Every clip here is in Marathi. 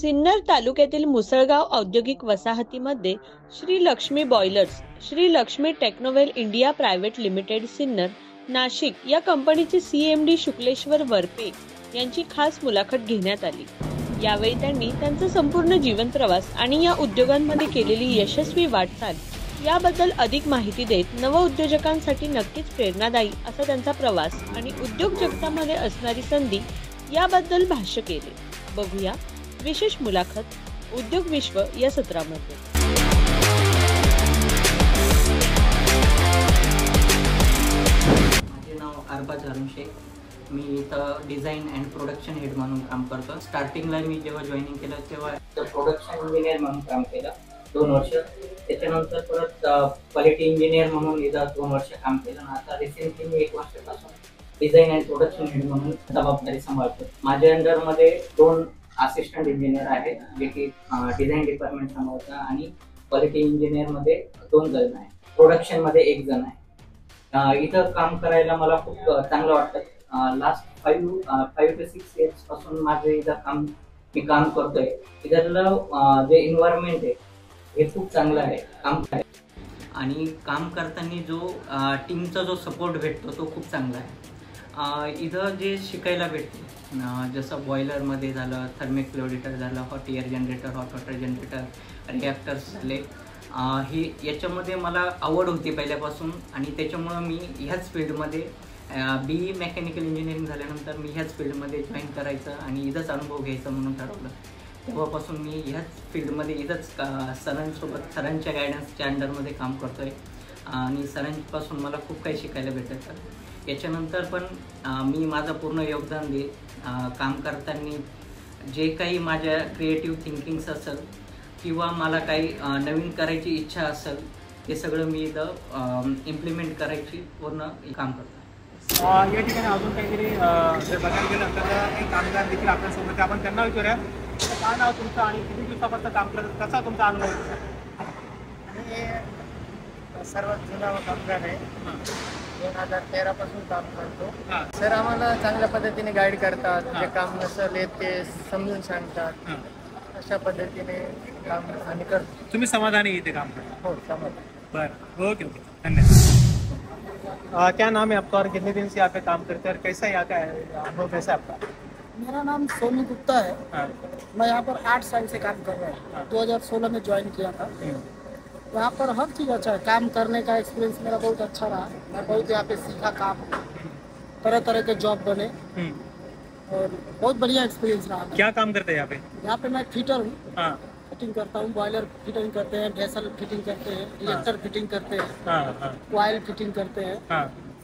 सिन्नर तालुक्यातील मुसळगाव औद्योगिक वसाहतीमध्ये Shri Lakshmi boilers, Shri Lakshmi Technowell India private limited Sinnar, Nashik या कंपनीचे CMD शुक्लेश्वर वरपे यांची खास मुलाखत घेण्यात आली। यावेळी त्यांनी त्यांचा संपूर्ण जीवन प्रवास आणि या उद्योगांमध्ये केलेली यशस्वी वाटचाल याबद्दल अधिक माहिती देत नवउद्योजकांसाठी नक्कीच प्रेरणादायी असा त्यांचा प्रवास आणि उद्योग जगतामध्ये असणारी संधी याबद्दल भाष्य केले। बघूया विशेष मुलाखत उद्योग विश्व या सत्रामध्ये। माझे नाव अरबाज हारून शेख, मी इथं डिझाईन अँड प्रोडक्शन हेड म्हणून काम करतो। स्टार्टिंगला मी जेव्हा जॉईनिंग केलं तेव्हा प्रोडक्शन इंजिनियर म्हणून काम केलं 2 वर्ष। त्याच्यानंतर परत क्वालिटी इंजिनियर म्हणून इथं 2 वर्ष काम केलं आणि आता रिसेंटली मी 1 वर्षापासून डिझाईन अँड प्रोडक्शन हेड म्हणून जबाबदारी सांभाळतो। माझ्या अंडरमध्ये 2 असिस्टंट इंजिनियर आहेत जे की डिझाईन डिपार्टमेंट सांभाळतात आणि क्वालिटी इंजिनियरमध्ये 2 जण आहेत, प्रोडक्शनमध्ये 1 जण आहे। इथं काम करायला मला खूप चांगलं वाटतं। लास्ट 5 ते 6 इयर्स पासून माझे इथं मी काम करतोय। इथलं जे एन्व्हायरमेंट आहे हे खूप चांगलं आहे काम करायला, आणि काम करताना जो टीमचा जो सपोर्ट भेटतो तो खूप चांगला आहे। इथं जे शिकायला भेटते जसं बॉयलरमध्ये झालं, थर्मिक फ्लो ऑडिटर झालं, hot air generator, hot water generator, reactors झाले, हे याच्यामध्ये मला आवड होती पहिल्यापासून आणि त्याच्यामुळं मी ह्याच फील्डमध्ये BE मेकॅनिकल इंजिनिअरिंग झाल्यानंतर मी ह्याच फील्डमध्ये जॉईन करायचं आणि इथंच अनुभव घ्यायचा म्हणून ठरवलं। तेव्हापासून मी ह्याच फील्डमध्ये इथंच सरांच्या गायडन्सच्या अंडरमध्ये काम करतो आहे आणि सरांपासून मला खूप काही शिकायला भेटतं। याच्यानंतर पण मी माझं पूर्ण योगदान देईल। काम करताना जे काही माझ्या क्रिएटिव्ह थिंकिंग्स असेल किंवा मला काही नवीन करायची इच्छा असेल ते सगळं मी इथं इम्प्लिमेंट करायची पूर्ण काम करतो। या ठिकाणी अजून काहीतरी जर बघायला गेलं तर काही कामगार देखील आपल्यासोबत, आपण त्यांना विचारूया काय नाव तुमचं आणि किती दिवसापासून काम करत, कसा तुमचा अनुभव? आणि सर्वात जुना कामगार आहे, 2013 पासून काम करतो। सर आम्हाला चांगल्या पद्धतीने गाईड करतात, जे काम नसेल ते समजून सांगतात, अशा पद्धतीने काम आम्ही करतो। तुम्ही समाधानी इथे काम करता? हो, समाधान। बरं, ओके ओके, धन्यवाद। क्या नाम है आपका और कितने दिन से यहाँ पे काम करते हैं और कैसा यहाँ का अनुभव कैसा है आपका? मेरा नाम सोनी गुप्ता है। मैं यहाँ पर 8 साल से काम कर रहा हूँ। 2016 में ज्वाइन किया था। यहाँ पर हर चीज़ अच्छा है, काम करने का एक्सपीरियंस मेरा बहुत अच्छा रहा। मैं बहुत यहाँ पे सीखा काम, तरह तरह के जॉब बने और बहुत बढ़िया एक्सपीरियंस रहा। क्या काम करते हैं यहाँ पे? यहाँ पे मैं फिटर हूँ, फिटिंग करता हूँ, बॉयलर फिटिंग करते हैं, वेसल फिटिंग करते हैं, रिएक्टर फिटिंग करते हैं, कॉइल फिटिंग करते हैं,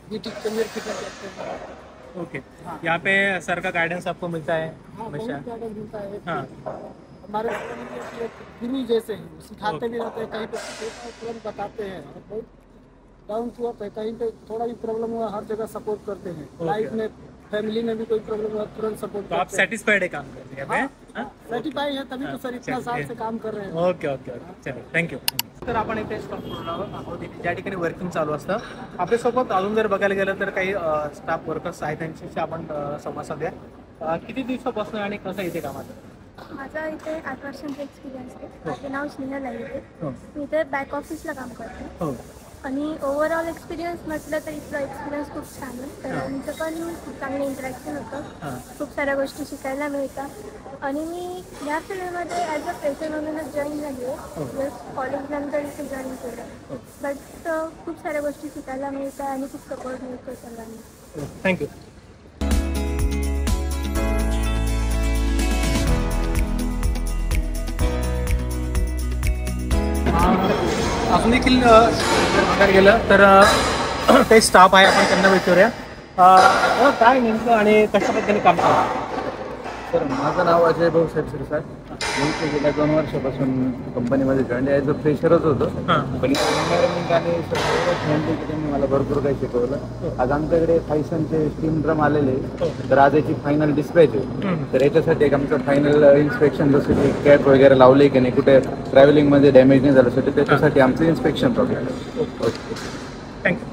बीटी कन्वेयर फिटिंग करते हैं। ओके, यहाँ पे सर का गाइडेंस आपको मिलता है? हाँ, बहुत गाइडेंस मिलता है। हमारे गुरु जैसे हैं, सिखाते भी रहते हैं, कहीं पे तुरंत बताते हैं, बहुत डाउन टू अर्थ है। कहीं पे थोड़ा भी प्रॉब्लम हुआ हर जगह सपोर्ट करते हैं। लाइफ में फैमिली में भी कोई प्रॉब्लम हुआ तुरंत सपोर्ट। तो आप सेटिस्फाइड है काम करने में? सर्टिफाइड है, तभी तो सर इतना साल से काम कर रहे हैं। ओके ओके ओके, चलो थँक्यू। तर आपण इथे संपूर्ण आहोत ज्या ठिकाणी वर्किंग चालू असतं। आपल्यासोबत अजून जर बघायला गेलं तर काही स्टाफ वर्कर्स आहेत, त्यांच्याशी आपण संवाद साधूया। किती दिवसापासून आणि कसं इथे कामाचं? माझा इथे 8 वर्षांचा एक्सपिरियन्स आहे। माझे नाव स्नेहल आहे। मी इथे बॅक ऑफिसला काम करते आणि ओव्हरऑल एक्सपिरियन्स म्हटलं तर इथला एक्सपिरियन्स खूप छान आहे। तर आमचं पण खूप चांगलं इंटरॅक्शन होतं, खूप साऱ्या गोष्टी शिकायला मिळतात आणि मी या फील्डमध्ये ॲज अ फ्रेशर म्हणूनच जॉईन झाली आहे। जस्ट कॉलेजनंतर इथे जॉईन केलं, बट खूप साऱ्या गोष्टी शिकायला मिळतात आणि खूप सपोर्ट मिळतो सर्वांनी। थँक्यू। अजून देखील बघायला गेलं तर काही स्टाफ आहे, आपण त्यांना विचारूया काय नेमकं आणि कशा पद्धतीने काम करतात? सर, माझं नाव अजय भाऊ शिरसाट। मी इथे गेल्या 2 वर्षापासून कंपनीमध्ये जॉईन ॲज अ फ्रेशरच होतो, पण एन्व्हायरमेंट आणि फ्रेंडली त्यांनी मला भरपूर काही शिकवलं। आज आमच्याकडे थायसनचे स्टीम ड्रम आलेले, तर आज याची फायनल डिस्पॅच आहे। तर याच्यासाठी एक आमचं फायनल इन्स्पेक्शन, जसं की कॅप वगैरे लावले की नाही, कुठे ट्रॅव्हलिंगमध्ये डॅमेज नाही झालं, तर त्याच्यासाठी आमचं इन्स्पेक्शन चालू आहे। थँक्यू।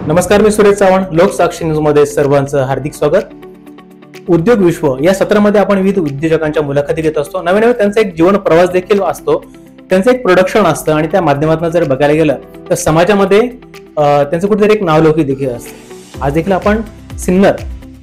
नमस्कार, मी सुरेश चव्हाण. लोकसाक्षी न्यूज मध्ये सर्वांचं हार्दिक स्वागत. उद्योग विश्व या सत्रामध्ये आपण विविध उद्योजकांच्या मुलाखती घेत असतो. नवीन नवीन त्यांचा एक जीवन प्रवास देखील असतो, त्यांचं एक प्रोडक्शन असतं आणि त्या माध्यमातून जर बघायला गेलं तर समाजामध्ये त्यांचं कुठेतरी एक नावलौकिक देखील असतं. आज देखील आपण सिन्नर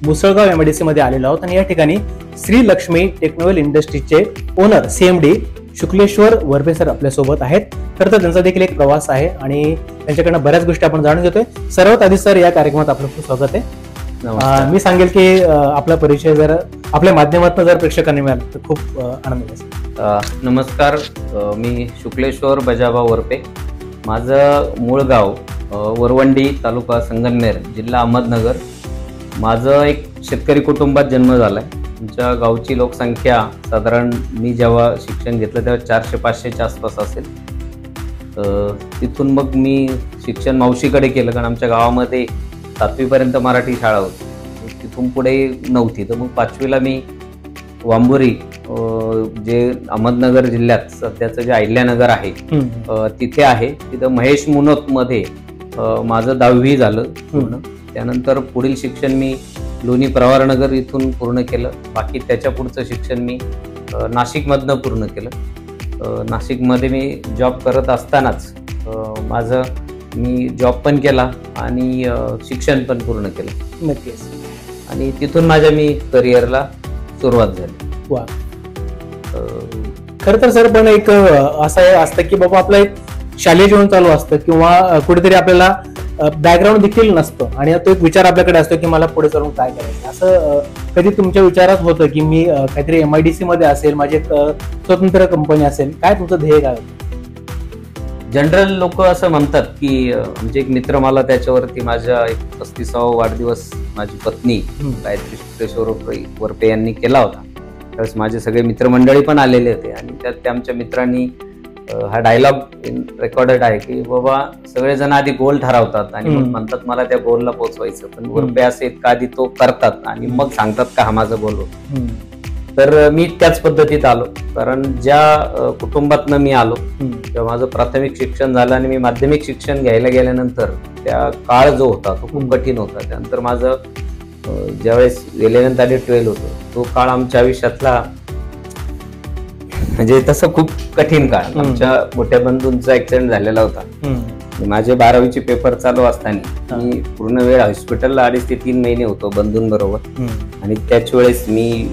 मुसळगाव MIDC मध्ये आलेलो आहोत आणि या ठिकाणी श्री लक्ष्मी टेक्नोवेल इंडस्ट्रीचे owner CMD Shukleshwar Warpe sir आपल्यासोबत आहेत. तर त्यांचा देखील एक प्रवास आहे आणि त्यांच्याकडनं बऱ्याच गोष्टी आपण जाणून घेतोय. सर्वात आधी सर या कार्यक्रमात आपलं खूप स्वागत आहे. मी सांगेल की आपला परिचय जर आपल्या माध्यमातून जर प्रेक्षकांनी मिळाला तर खूप आनंद असेल. नमस्कार, मी शुक्लेश्वर बजाभाऊ वरपे. माझं मूळ गाव वरवंडी, तालुका संगमनेर, जिल्हा अहमदनगर. माझं एक शेतकरी कुटुंबात जन्म झालाय. आमच्या गावची लोकसंख्या साधारण मी जेव्हा शिक्षण घेतलं तेव्हा 400-500च्या आसपास असेल. तिथून मग मी शिक्षण मावशीकडे केलं, कारण आमच्या गावामध्ये 7वीपर्यंत मराठी शाळा होती. तिथून पुढे नव्हती, तर मग 5वीला मी वांबुरी, जे अहमदनगर जिल्ह्यात सध्याचं जे अहिल्यानगर आहे तिथे आहे, तिथं महेश मुनोतमध्ये माझं 10वी झालं पूर्ण. त्यानंतर पुढील शिक्षण मी लोणी प्रवारनगर इथून पूर्ण केलं. बाकी त्याच्या पुढचं शिक्षण मी नाशिकमधनं पूर्ण केलं. नाशिकमध्ये मी जॉब करत असतानाच मी जॉब पण केला आणि शिक्षण पण पूर्ण केलं. नक्कीच. आणि तिथून माझ्या मी करिअरला सुरुवात झाली. वा. खरं तर सर पण एक असं असतं की बाबा आपलं एक शालेय जीवन चालू असतं किंवा कुठेतरी आपल्याला बॅकग्राऊंड देखील नसतं आणि तो एक विचार आपल्याकडे असतो की मला पुढे चालून काय करायचं. असं कधी तुमच्या विचारात होतं की मी काहीतरी MIDC मध्ये असेल, माझी एक स्वतंत्र कंपनी असेल, काय तुमचं ध्येय काय होतं? जनरल लोक असं म्हणतात की आमचे एक मित्र, मला त्याच्यावरती माझ्या एक 35वा वाढदिवस माझी पत्नी गायत्री शुक्लेश्वर वरपे यांनी केला होता. त्यावेळेस माझे सगळे मित्रमंडळी पण आलेले होते आणि त्यात आमच्या मित्रांनी हा डायलॉग रेकॉर्डेड आहे की बाबा सगळेजण आधी गोल ठरवतात आणि मग म्हणतात मला त्या गोलला पोहोचवायचं, पण वरपे असे का आधी तो करतात आणि मग सांगतात का हा माझा गोल होता. तर मी त्याच पद्धतीत आलो, कारण ज्या कुटुंबातनं मी आलो तेव्हा माझं प्राथमिक शिक्षण झालं आणि मी माध्यमिक शिक्षण घ्यायला गेल्यानंतर त्या काळ जो होता तो खूप कठीण होता. त्यानंतर माझं ज्यावेळेस 11th आणि 12th होतं तो काळ आमच्या आयुष्यातला म्हणजे तसं खूप कठीण काळ. आमच्या मोठ्या बंधूंचा ऍक्सिडेंट झालेला होता. माझे 12वीचे पेपर चालू असताना मी पूर्ण वेळ हॉस्पिटलला 2.5 ते 3 महिने होतो बंधूंबरोबर. आणि त्याच वेळेस मी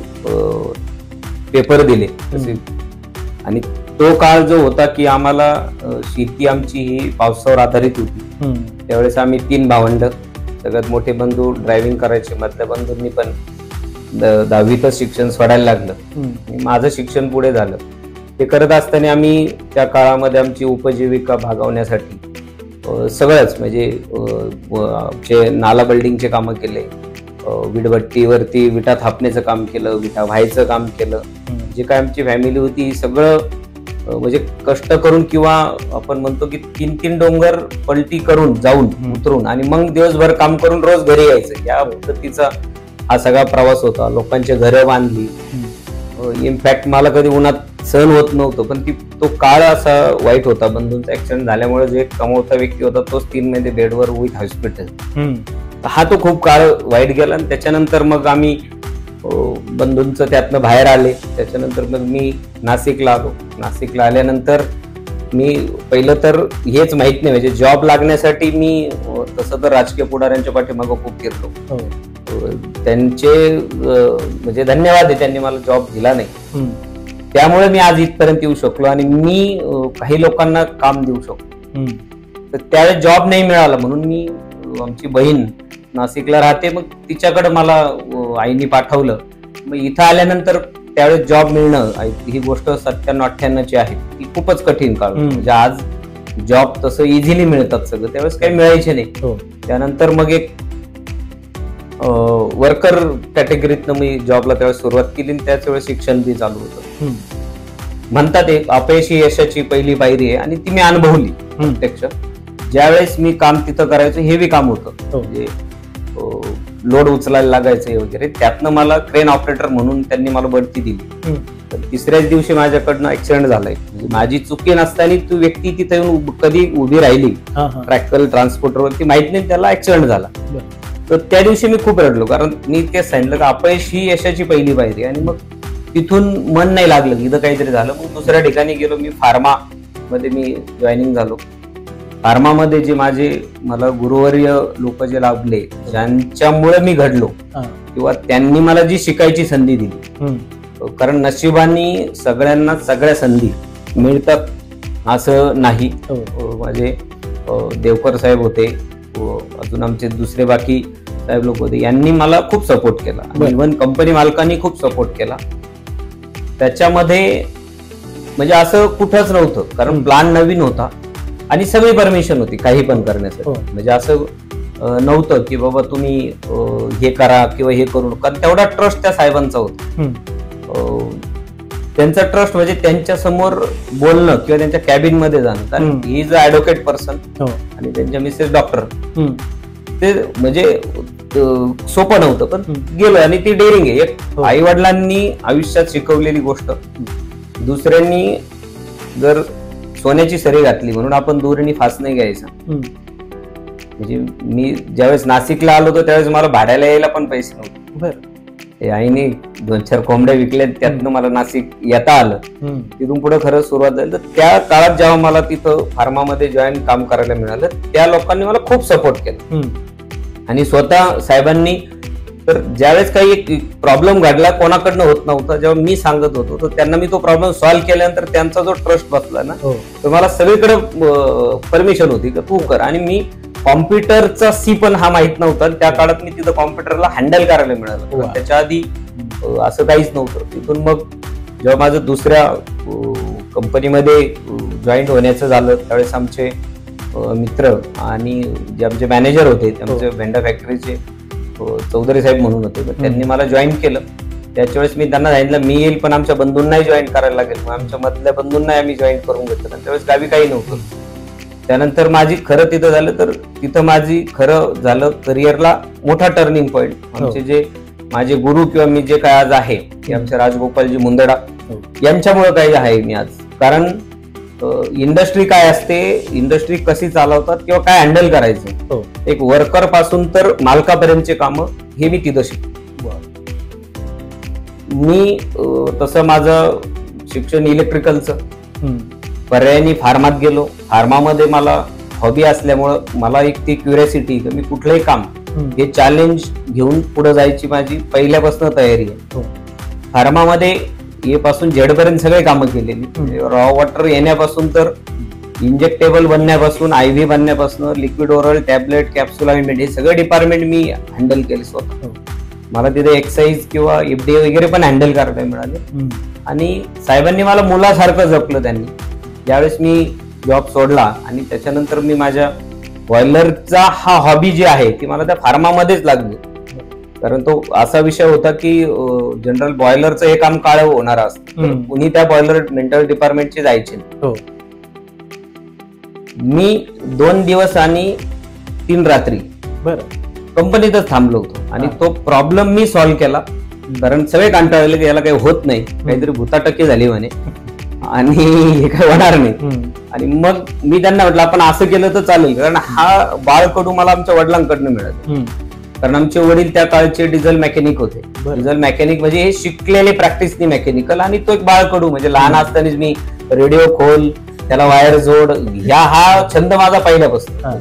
पेपर दिले आणि तो काळ जो होता की आम्हाला शेती आमची ही पावसावर आधारित होती. त्यावेळेस आम्ही 3 भावंड, सगळ्यात मोठे बंधू ड्रायव्हिंग करायचे, मधल्या बंधूंनी पण 10वीतच शिक्षण सोडायला लागलं. माझं शिक्षण पुढे झालं. ते करत असताना आम्ही त्या काळामध्ये आमची उपजीविका भागवण्यासाठी सगळंच म्हणजे आमचे नाला बिल्डिंगचे कामं केले, वीटभट्टीवरती विटा थापण्याचं काम केलं, विटा व्हायचं काम केलं. जे काय आमची फॅमिली होती सगळं म्हणजे कष्ट करून किंवा आपण म्हणतो की 3-3 डोंगर पलटी करून जाऊन उतरून आणि मग दिवसभर काम करून रोज घरी यायचं, या पद्धतीचा हा सगळा प्रवास होता. लोकांचे घरं बांधली. इनफॅक्ट मला कधी उन्हात सहन होत नव्हतं, पण तो काळ असा वाईट होता. बंधूंचा ऍक्सिडेंट झाल्यामुळे जो एक कमवता व्यक्ती होता तोच 3 महिने बेडवर विथ हॉस्पिटल. हा तो खूप काळ वाईट गेला. आणि त्याच्यानंतर मग आम्ही बंधूंचं त्यातनं बाहेर आले. त्याच्यानंतर मग मी नाशिकला आलो. नाशिकला आल्यानंतर मी पहिलं तर हेच माहित नाही, म्हणजे जॉब लागण्यासाठी मी तसं तर राजकीय पुढाऱ्यांच्या पाठीमागं खूप फिरलो. त्यांचे म्हणजे धन्यवाद आहे, त्यांनी मला जॉब दिला नाही. त्यामुळे मी आज इथपर्यंत येऊ शकलो आणि मी काही लोकांना काम देऊ शकतो. तर त्यावेळेस जॉब नाही मिळाला म्हणून मी, आमची बहीण नाशिकला राहते, मग तिच्याकडे मला आईनी पाठवलं. मग इथं आल्यानंतर त्यावेळेस जॉब मिळणं, ही गोष्ट 97-98ची आहे, ती खूपच कठीण काळ. म्हणजे आज जॉब तसं इझिली मिळतात सगळं, त्यावेळेस काही मिळायचे नाही. त्यानंतर मग एक वर्कर कॅटेगरीतनं मी जॉबला त्यावेळेस सुरुवात केली. त्याच वेळेस शिक्षण बी चालू होतं. म्हणतात एक अपयशी यशाची पहिली पायरी आहे आणि ती मी अनुभवली प्रत्यक्ष. ज्यावेळेस मी काम तिथं करायचं, हेवी काम होतं. म्हणजे लोड उचलायला लागायचे वगैरे, त्यातनं मला क्रेन ऑपरेटर म्हणून त्यांनी मला बढती दिली. तर तिसऱ्याच दिवशी माझ्याकडनं ऍक्सिडेंट झालाय. म्हणजे माझी चुकी नसताना ती व्यक्ती तिथे येऊन कधी उभी राहिली ट्रॅक्टर ट्रान्सपोर्टरवर, ती माहित नाही त्याला ऍक्सिडेंट झाला. तर त्या दिवशी मी खूप रडलो, कारण मी तेच सांगितलं की अपयश ही यशाची पहिली पायरी. आणि मग तिथून मन नाही लागलं, इथं काहीतरी झालं. मग दुसऱ्या ठिकाणी गेलो मी, फार्मा मध्ये मी जॉईनिंग झालो. फार्मामध्ये जे मला गुरुवर्य लोक जे लाभले, ज्यांच्यामुळे मी घडलो किंवा त्यांनी मला जी शिकायची संधी दिली, कारण नशिबाने सगळ्यांना सगळ्या संधी मिळतात असं नाही. माझे देवकर साहेब होते, अजून आमचे दुसरे बाकी साहेब लोक होते, यांनी मला खूप सपोर्ट केला. इव्हन कंपनी मालकांनी खूप सपोर्ट केला. त्याच्यामध्ये म्हणजे असं कुठंच नव्हतं, कारण प्लॅन नवीन होता आणि सगळी परमिशन होती काही पण करण्यासाठी. म्हणजे असं नव्हतं की बाबा तुम्ही हे करा किंवा हे करू नका. तेवढा ट्रस्ट त्या साहेबांचा होता. त्यांचा ट्रस्ट म्हणजे त्यांच्या समोर बोलणं किंवा त्यांच्या कॅबिन मध्ये जाणं, कारण he is a advocate person आणि त्यांच्या मिसेस डॉक्टर, ते म्हणजे सोपं नव्हतं. पण गेलो आणि ती डेअरिंग आहे. एक आई वडिलांनी आयुष्यात शिकवलेली गोष्ट दुसऱ्यांनी जर सोन्याची सरी घातली म्हणून आपण दोरीने फास नाही घ्यायचा. म्हणजे मी ज्यावेळेस नाशिकला आलो होतो त्यावेळेस मला भाड्याला यायला पण पैसे नव्हते. आईने 2-4 कोंबड्या विकल्या, त्यातनं मला नाशिक येता आलं. तिथून पुढे खरं सुरुवात झाली. तर त्या काळात जेव्हा मला तिथं फार्मामध्ये जॉईन काम करायला मिळालं, त्या लोकांनी मला खूप सपोर्ट केला. आणि स्वतः साहेबांनी तर ज्यावेळेस काही एक प्रॉब्लेम घडला, कोणाकडनं होत नव्हता, जेव्हा मी सांगत होतो तर त्यांना मी तो प्रॉब्लेम सॉल्व्ह केल्यानंतर त्यांचा जो ट्रस्ट बसला ना, तर मला सगळीकडे परमिशन होती की तू कर. आणि मी कॉम्प्युटरचा सी पण हा माहित नव्हता. त्या काळात मी तिथं कॉम्प्युटरला हँडल करायला मिळालं. त्याच्या आधी असं काहीच नव्हतं. तिथून मग जेव्हा माझं दुसऱ्या कंपनीमध्ये जॉईन होण्याचं झालं, त्यावेळेस आमचे मित्र आणि जे आमचे मॅनेजर होते, आमचे व्हेंडर फॅक्टरीचे चौधरी साहेब म्हणून होते, त्यांनी मला जॉईन केलं. त्याच्या वेळेस मी त्यांना सांगितलं मी येईल, पण आमच्या बंधूंनाही जॉईन करायला लागेल. मग आमच्या मधल्या बंधूंनाही आम्ही जॉईन करून घेतलं. त्यावेळेस गावी काही नव्हतं. त्यानंतर माझी खरं तिथं झालं, तर तिथं माझी खरं झालं करिअरला मोठा टर्निंग पॉईंट. आमचे जे माझे गुरु किंवा मी जे काय आज आहे, ते आमचे राजगोपालजी मुंदडा यांच्यामुळे काय आहे मी आज. कारण इंडस्ट्री काय असते, इंडस्ट्री कशी चालवतात किंवा काय हँडल करायचं, एक वर्कर पासून तर मालकापर्यंतचे कामं हे मी तिथं शिकलो. मी तसं माझं शिक्षण इलेक्ट्रिकलचं, पर्यायाने फार्मात गेलो. फार्मामध्ये मला हॉबी असल्यामुळं मला एक ती क्युरियोसिटी की मी कुठलंही काम हे चॅलेंज घेऊन पुढे जायची माझी पहिल्यापासून तयारी आहे. फार्मामध्ये ए पासून झेड पर्यंत सगळे कामं केलेली. रॉ वॉटर येण्यापासून तर इंजेक्टेबल बनण्यापासून, IV बनण्यापासून, liquid oral, tablet, capsule, ointment हे सगळे डिपार्टमेंट मी हँडल केले स्वतः. मला तिथे एक्साईज किंवा FDA वगैरे पण हँडल करायला मिळाले. आणि साहेबांनी मला मुलासारखं जपलं. त्यांनी ज्यावेळेस मी जॉब सोडला आणि त्याच्यानंतर मी माझ्या बॉयलरचा हा हॉबी जी आहे ती मला त्या फार्मामध्येच लागली. कारण तो असा विषय होता की जनरल बॉयलरचं हे काम काळं होणार असतं, कुणी त्या बॉयलर मेंटेनन्स डिपार्टमेंटचे जायचे. मी 2 दिवस आणि 3 रात्री कंपनीतच थांबलो होतो. आणि तो प्रॉब्लेम मी सॉल्व्ह केला. कारण सगळे कंटाळले की याला काही होत नाही, काहीतरी भुताटक्की झाली म्हणे आणि हे काही होणार नाही. आणि मग मी त्यांना म्हटलं आपण असं केलं तर चालेल, कारण हा बाळकडू मला आमच्या वडिलांकडनं मिळाला. कारण आमचे वडील त्या काळचे डिझेल मेकॅनिक होते. डिझेल मेकॅनिक म्हणजे हे शिकलेले प्रॅक्टिसनी मेकॅनिकल. आणि तो एक बाळकडू म्हणजे लहान असतानाच मी रेडिओ खोल, त्याला वायर जोड, हा छंद माझा पहिल्यापासून.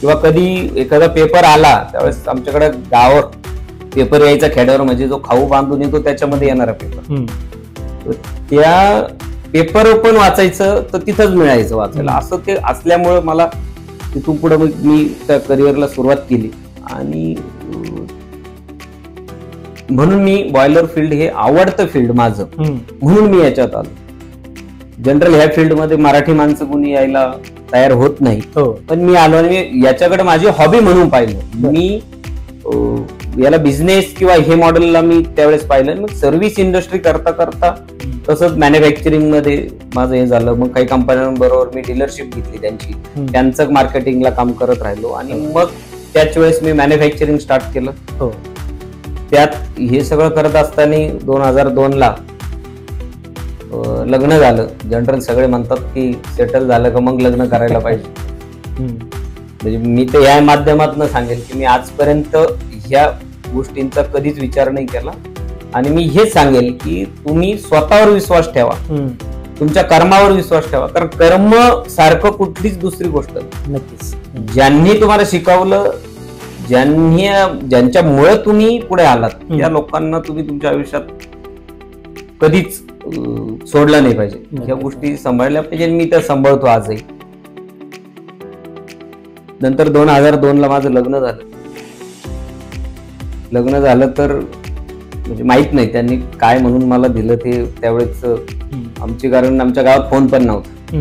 किंवा कधी एखादा पेपर आला त्यावेळेस आमच्याकडे गावावर पेपर यायचा खेड्यावर, म्हणजे जो खाऊ बांधून येतो त्याच्यामध्ये येणारा पेपर, त्या पेपर पण वाचायचं तर तिथंच मिळायचं वाचायला. असं ते असल्यामुळे मला तिथून पुढे मी त्या करिअरला सुरुवात केली. आणि म्हणून मी बॉयलर फील्ड हे आवडतं फील्ड माझं, म्हणून मी याच्यात आलो. जनरल ह्या फील्डमध्ये मराठी माणसं कुणी यायला तयार होत नाही, पण मी आलो आणि मी याच्याकडे माझी हॉबी म्हणून पाहिलं. मी याला बिझनेस किंवा हे मॉडेलला मी त्यावेळेस पाहिलं. मग सर्व्हिस इंडस्ट्री करता करता तसंच मॅन्युफॅक्चरिंग मध्ये माझं हे झालं. मग काही कंपन्यांबरोबर मी डीलरशिप घेतली त्यांची, त्यांचं मार्केटिंगला काम करत राहिलो. आणि मग त्याच वेळेस मी मॅन्युफॅक्चरिंग स्टार्ट केलं. हो. त्यात हे सगळं करत असताना 2002ला लग्न झालं. जनरल सगळे म्हणतात की सेटल झालं का मग लग्न करायला पाहिजे. म्हणजे मी तर या माध्यमातून सांगेल की मी आजपर्यंत ह्या गोष्टींचा कधीच विचार नाही केला. आणि मी हेच सांगेल की तुम्ही स्वतःवर विश्वास ठेवा, तुमच्या कर्मावर विश्वास ठेवा. कारण कर्म सारखं कुठलीच दुसरी गोष्ट नक्कीच. ज्यांनी तुम्हाला शिकवलं, ज्यांच्यामुळे तुम्ही पुढे आलात, त्या लोकांना तुम्ही तुमच्या आयुष्यात कधीच सोडलं नाही पाहिजे. ह्या गोष्टी सांभाळल्या पाहिजे. मी त्या सांभाळतो आजही. नंतर 2002ला माझं लग्न झालं. लग्न झालं तर म्हणजे माहित नाही त्यांनी काय म्हणून मला दिलं ते त्यावेळेस कारण आमच्या गावात फोन पण नव्हता.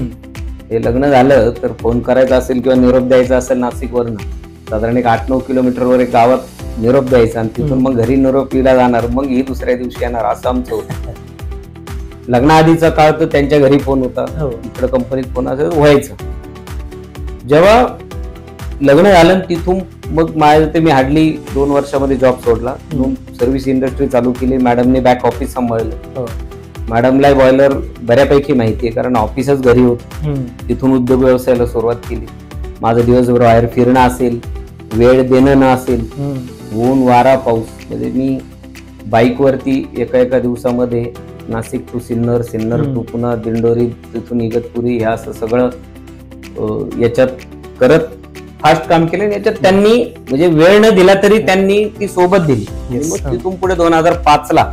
हे लग्न झालं तर फोन करायचा असेल किंवा निरोप द्यायचा असेल नाशिकवरनं साधारण 8-9 किलोमीटरवर एक गावात निरोप द्यायचा आणि तिथून मग घरी निरोपीला जाणार, मग ही दुसऱ्या दिवशी येणार, असं आमचं होतं. लग्नाआधीचा काळ तर त्यांच्या घरी फोन होता, इकडे कंपनीत फोन असं व्हायचं. जेव्हा लग्न झालं तिथून मग माझ्या ते मी हार्डली 2 वर्षामध्ये जॉब सोडला. सर्व्हिस इंडस्ट्री चालू केली. मॅडमने बॅक ऑफिस सांभाळलं. मॅडमला बॉयलर बऱ्यापैकी माहिती आहे कारण ऑफिसच घरी होतं. तिथून उद्योग व्यवसायाला सुरुवात केली. माझं दिवसभर बाहेर फिरणं असेल, वेळ देणं न असेल, ऊन वारा पाऊस, म्हणजे मी बाईकवरती एका दिवसामध्ये नाशिक टू सिन्नर, सिन्नर टू पुन्हा दिंडोरी, तिथून इगतपुरी, ह्या असं सगळं याच्यात करत फास्ट काम केलं. याच्यात त्यांनी म्हणजे वेळ न दिला तरी त्यांनी ती सोबत दिली. मग तिथून पुढे 2005ला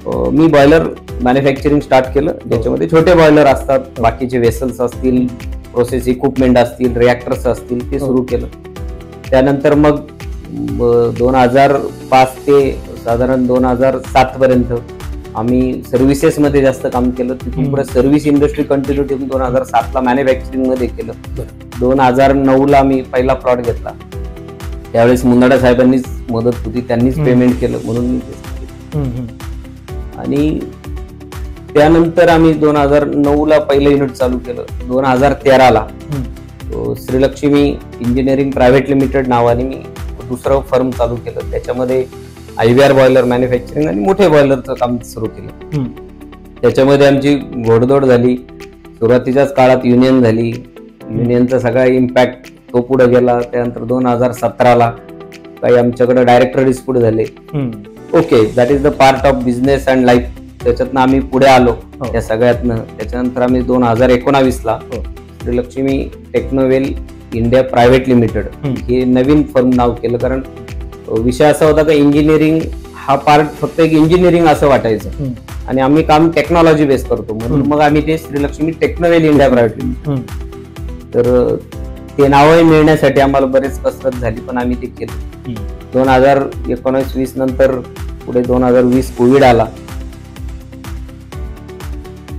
मी बॉयलर मॅन्युफॅक्चरिंग स्टार्ट केलं, ज्याच्यामध्ये छोटे बॉयलर असतात, बाकीचे वेसल्स असतील, प्रोसेस इक्विपमेंट असतील, रिॲक्टर्स असतील, ते सुरू केलं. त्यानंतर मग 2005 ते साधारण 2007 पर्यंत आम्ही सर्व्हिसेसमध्ये जास्त काम केलं. तिथून पुढे सर्व्हिस इंडस्ट्री कंटिन्यू ठेवून 2007ला मॅन्युफॅक्चरिंग मध्ये केलं. 2009ला मी पहिला प्लॉट घेतला. त्यावेळेस मुंदाडा साहेबांनीच मदत होती, त्यांनीच पेमेंट केलं म्हणून मी आणि त्यानंतर आम्ही 2009ला पहिलं युनिट चालू केलं. 2013ला श्रीलक्ष्मी इंजिनिअरिंग प्रायव्हेट लिमिटेड नावाने मी दुसरं फर्म चालू केलं. त्याच्यामध्ये IVR बॉयलर मॅन्युफॅक्चरिंग आणि मोठे बॉयलरचं काम सुरू केलं. त्याच्यामध्ये आमची घोडदौड झाली. सुरुवातीच्याच काळात युनियन झाली. युनियनचा सगळा इम्पॅक्ट तो पुढे गेला. त्यानंतर 2017ला काही आमच्याकडे डायरेक्टर डिस्प्यूट झाले. Okay, that is the part of business and life. त्याच्यातनं आम्ही पुढे आलो या सगळ्यातनं. त्याच्यानंतर आम्ही 2019ला श्रीलक्ष्मी टेक्नोवेल इंडिया प्रायव्हेट लिमिटेड हे नवीन फर्म नाव केलं. कारण विषय असा होता की इंजिनिअरिंग हा पार्ट फक्त एक इंजिनिअरिंग असं वाटायचं आणि आम्ही काम टेक्नॉलॉजी बेस करतो म्हणून मग आम्ही ते श्रीलक्ष्मी टेक्नोवेल इंडिया प्रायव्हेट लिमिटेड. तर ते नावही मिळण्यासाठी आम्हाला बरेच कसरत झाली, पण आम्ही ते केलं. 2019-20 नंतर पुढे 2020 कोविड आला.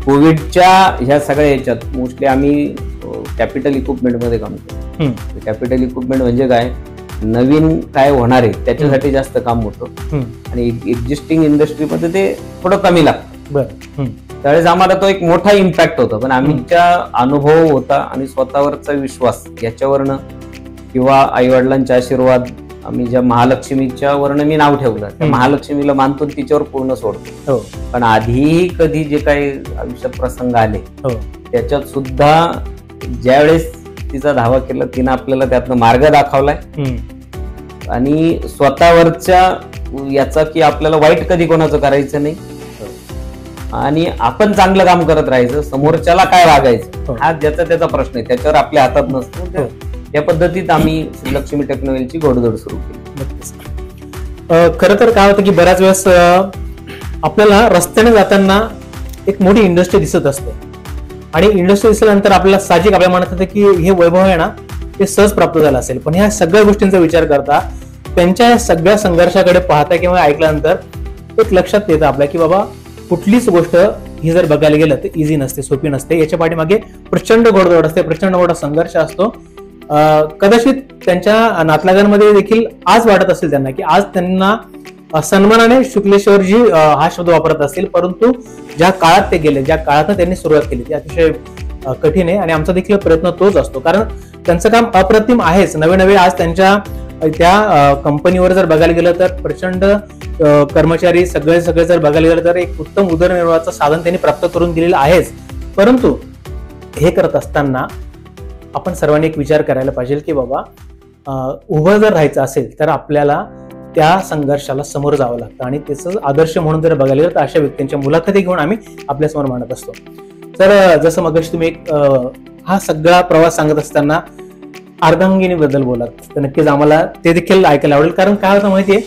कोविडच्या ह्या सगळ्या ह्याच्यात मोस्टली आम्ही कॅपिटल इक्विपमेंट मध्ये काम केलं. कॅपिटल इक्विपमेंट म्हणजे काय, नवीन काय होणार आहे त्याच्यासाठी जास्त काम होतं आणि एक्झिस्टिंग इंडस्ट्रीमध्ये ते थोडं कमी लागतं. त्यावेळेस आम्हाला तो एक मोठा इम्पॅक्ट होता. पण आमच्या अनुभव होता आणि स्वतःवरचा विश्वास याच्यावरनं किंवा आई वडिलांचा आशीर्वाद, आम्ही ज्या महालक्ष्मीच्या वरनं मी नाव ठेवलं, त्या महालक्ष्मीला मानतो तिच्यावर पूर्ण सोडतो. पण आधीही कधी जे काही आयुष्यात प्रसंग आले त्याच्यात सुद्धा ज्यावेळेस तिचा धावा केला, तिनं आपल्याला त्यातनं मार्ग दाखवलाय आणि स्वतःवरच्या याचा की आपल्याला वाईट कधी कोणाचं करायचं नाही आणि आपण चांगलं काम करत राहायचं. समोरच्याला काय वागायचं हा ज्याचा त्याचा प्रश्न आहे, त्याच्यावर आपल्या हातात नसतो. या पद्धतीत आम्ही श्रीलक्ष्मी टेक्नोवेलची घोडदौड सुरू केली. खरं तर काय होतं की बऱ्याच वेळेस आपल्याला रस्त्याने जाताना एक मोठी इंडस्ट्री दिसत असते आणि इंडस्ट्री दिसल्यानंतर आपल्याला साहजिक आपल्या मनात येतं की हे वैभव आहे ना ते सहज प्राप्त झालं असेल. पण ह्या सगळ्या गोष्टींचा विचार करता, त्यांच्या या सगळ्या संघर्षाकडे पाहता किंवा ऐकल्यानंतर एक लक्षात येतं आपल्या की बाबा कुठलीच गोष्ट ही जर बघायला गेलं तर इझी नसते, सोपी नसते. याच्या पाठीमागे प्रचंड घोडदौड असते, प्रचंड मोठा संघर्ष असतो. कदाचित त्यांच्या नातलगांमध्ये देखील आज वाटत असेल त्यांना की आज त्यांना सन्मानाने शुक्लेश्वरजी हा शब्द वापरत असतील, परंतु ज्या काळात ते गेले, ज्या काळात त्यांनी सुरुवात केली ती अतिशय कठीण आहे आणि आमचा देखील प्रयत्न तोच असतो. कारण त्यांचं काम अप्रतिम आहेच. नवे नवे आज त्यांच्या त्या कंपनीवर जर बघायला गेलं तर प्रचंड कर्मचारी सगळे जर बघायला गेलं तर एक उत्तम उदरनिर्वाहाचं साधन त्यांनी प्राप्त करून दिलेलं आहेच. परंतु हे करत असताना आपण सर्वांनी एक विचार करायला पाहिजे की बाबा उभं जर राहायचं असेल तर आपल्याला त्या संघर्षाला समोर जावं लागतं आणि त्याचं आदर्श म्हणून जर बघायला गेलं तर अशा व्यक्तींच्या मुलाखती घेऊन आम्ही आपल्यासमोर मांडत असतो. तर जसं मगाशी तुम्ही एक हा सगळा प्रवास सांगत असताना अर्धांगिनीबद्दल बोलात, तर नक्कीच आम्हाला ते देखील ऐकायला आवडेल. कारण काय होतं माहितीये,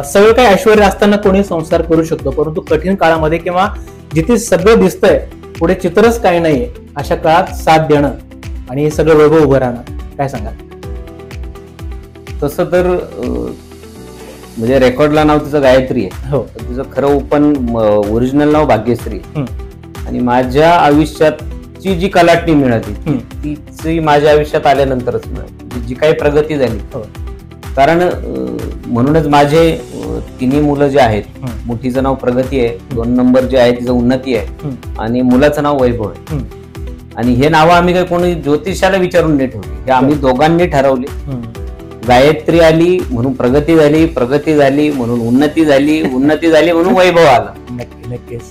सगळं काही ऐश्वर्य असताना कोणी संसार करू शकतो, परंतु कठीण काळामध्ये किंवा जिथे सगळं दिसतंय पुढे चित्रच काही नाहीये अशा काळात साथ देणं आणि हे सगळं वैभव उभं राहणं, काय सांगाल? तसं तर म्हणजे रेकॉर्डला नाव तिचं गायत्री आहे. हो. तिचं खरं ओपन ओरिजिनल नाव भाग्यश्री. आणि माझ्या आयुष्यातची जी कलाटणी मिळाली तिची माझ्या आयुष्यात आल्यानंतरच मिळाली, जी काही प्रगती झाली. कारण म्हणूनच माझे तिन्ही मुलं जे आहेत, मोठीचं नाव प्रगती आहे, 2 नंबर जे आहे तिचं उन्नती आहे आणि मुलाचं नाव वैभव आहे. आणि हे नाव आम्ही काही कोणी ज्योतिषाला विचारून नाही ठेवली, हे आम्ही दोघांनी ठरवले. गायत्री आली म्हणून प्रगती झाली, प्रगती झाली म्हणून उन्नती झाली, उन्नती झाली म्हणून वैभव आला. नक्कीच.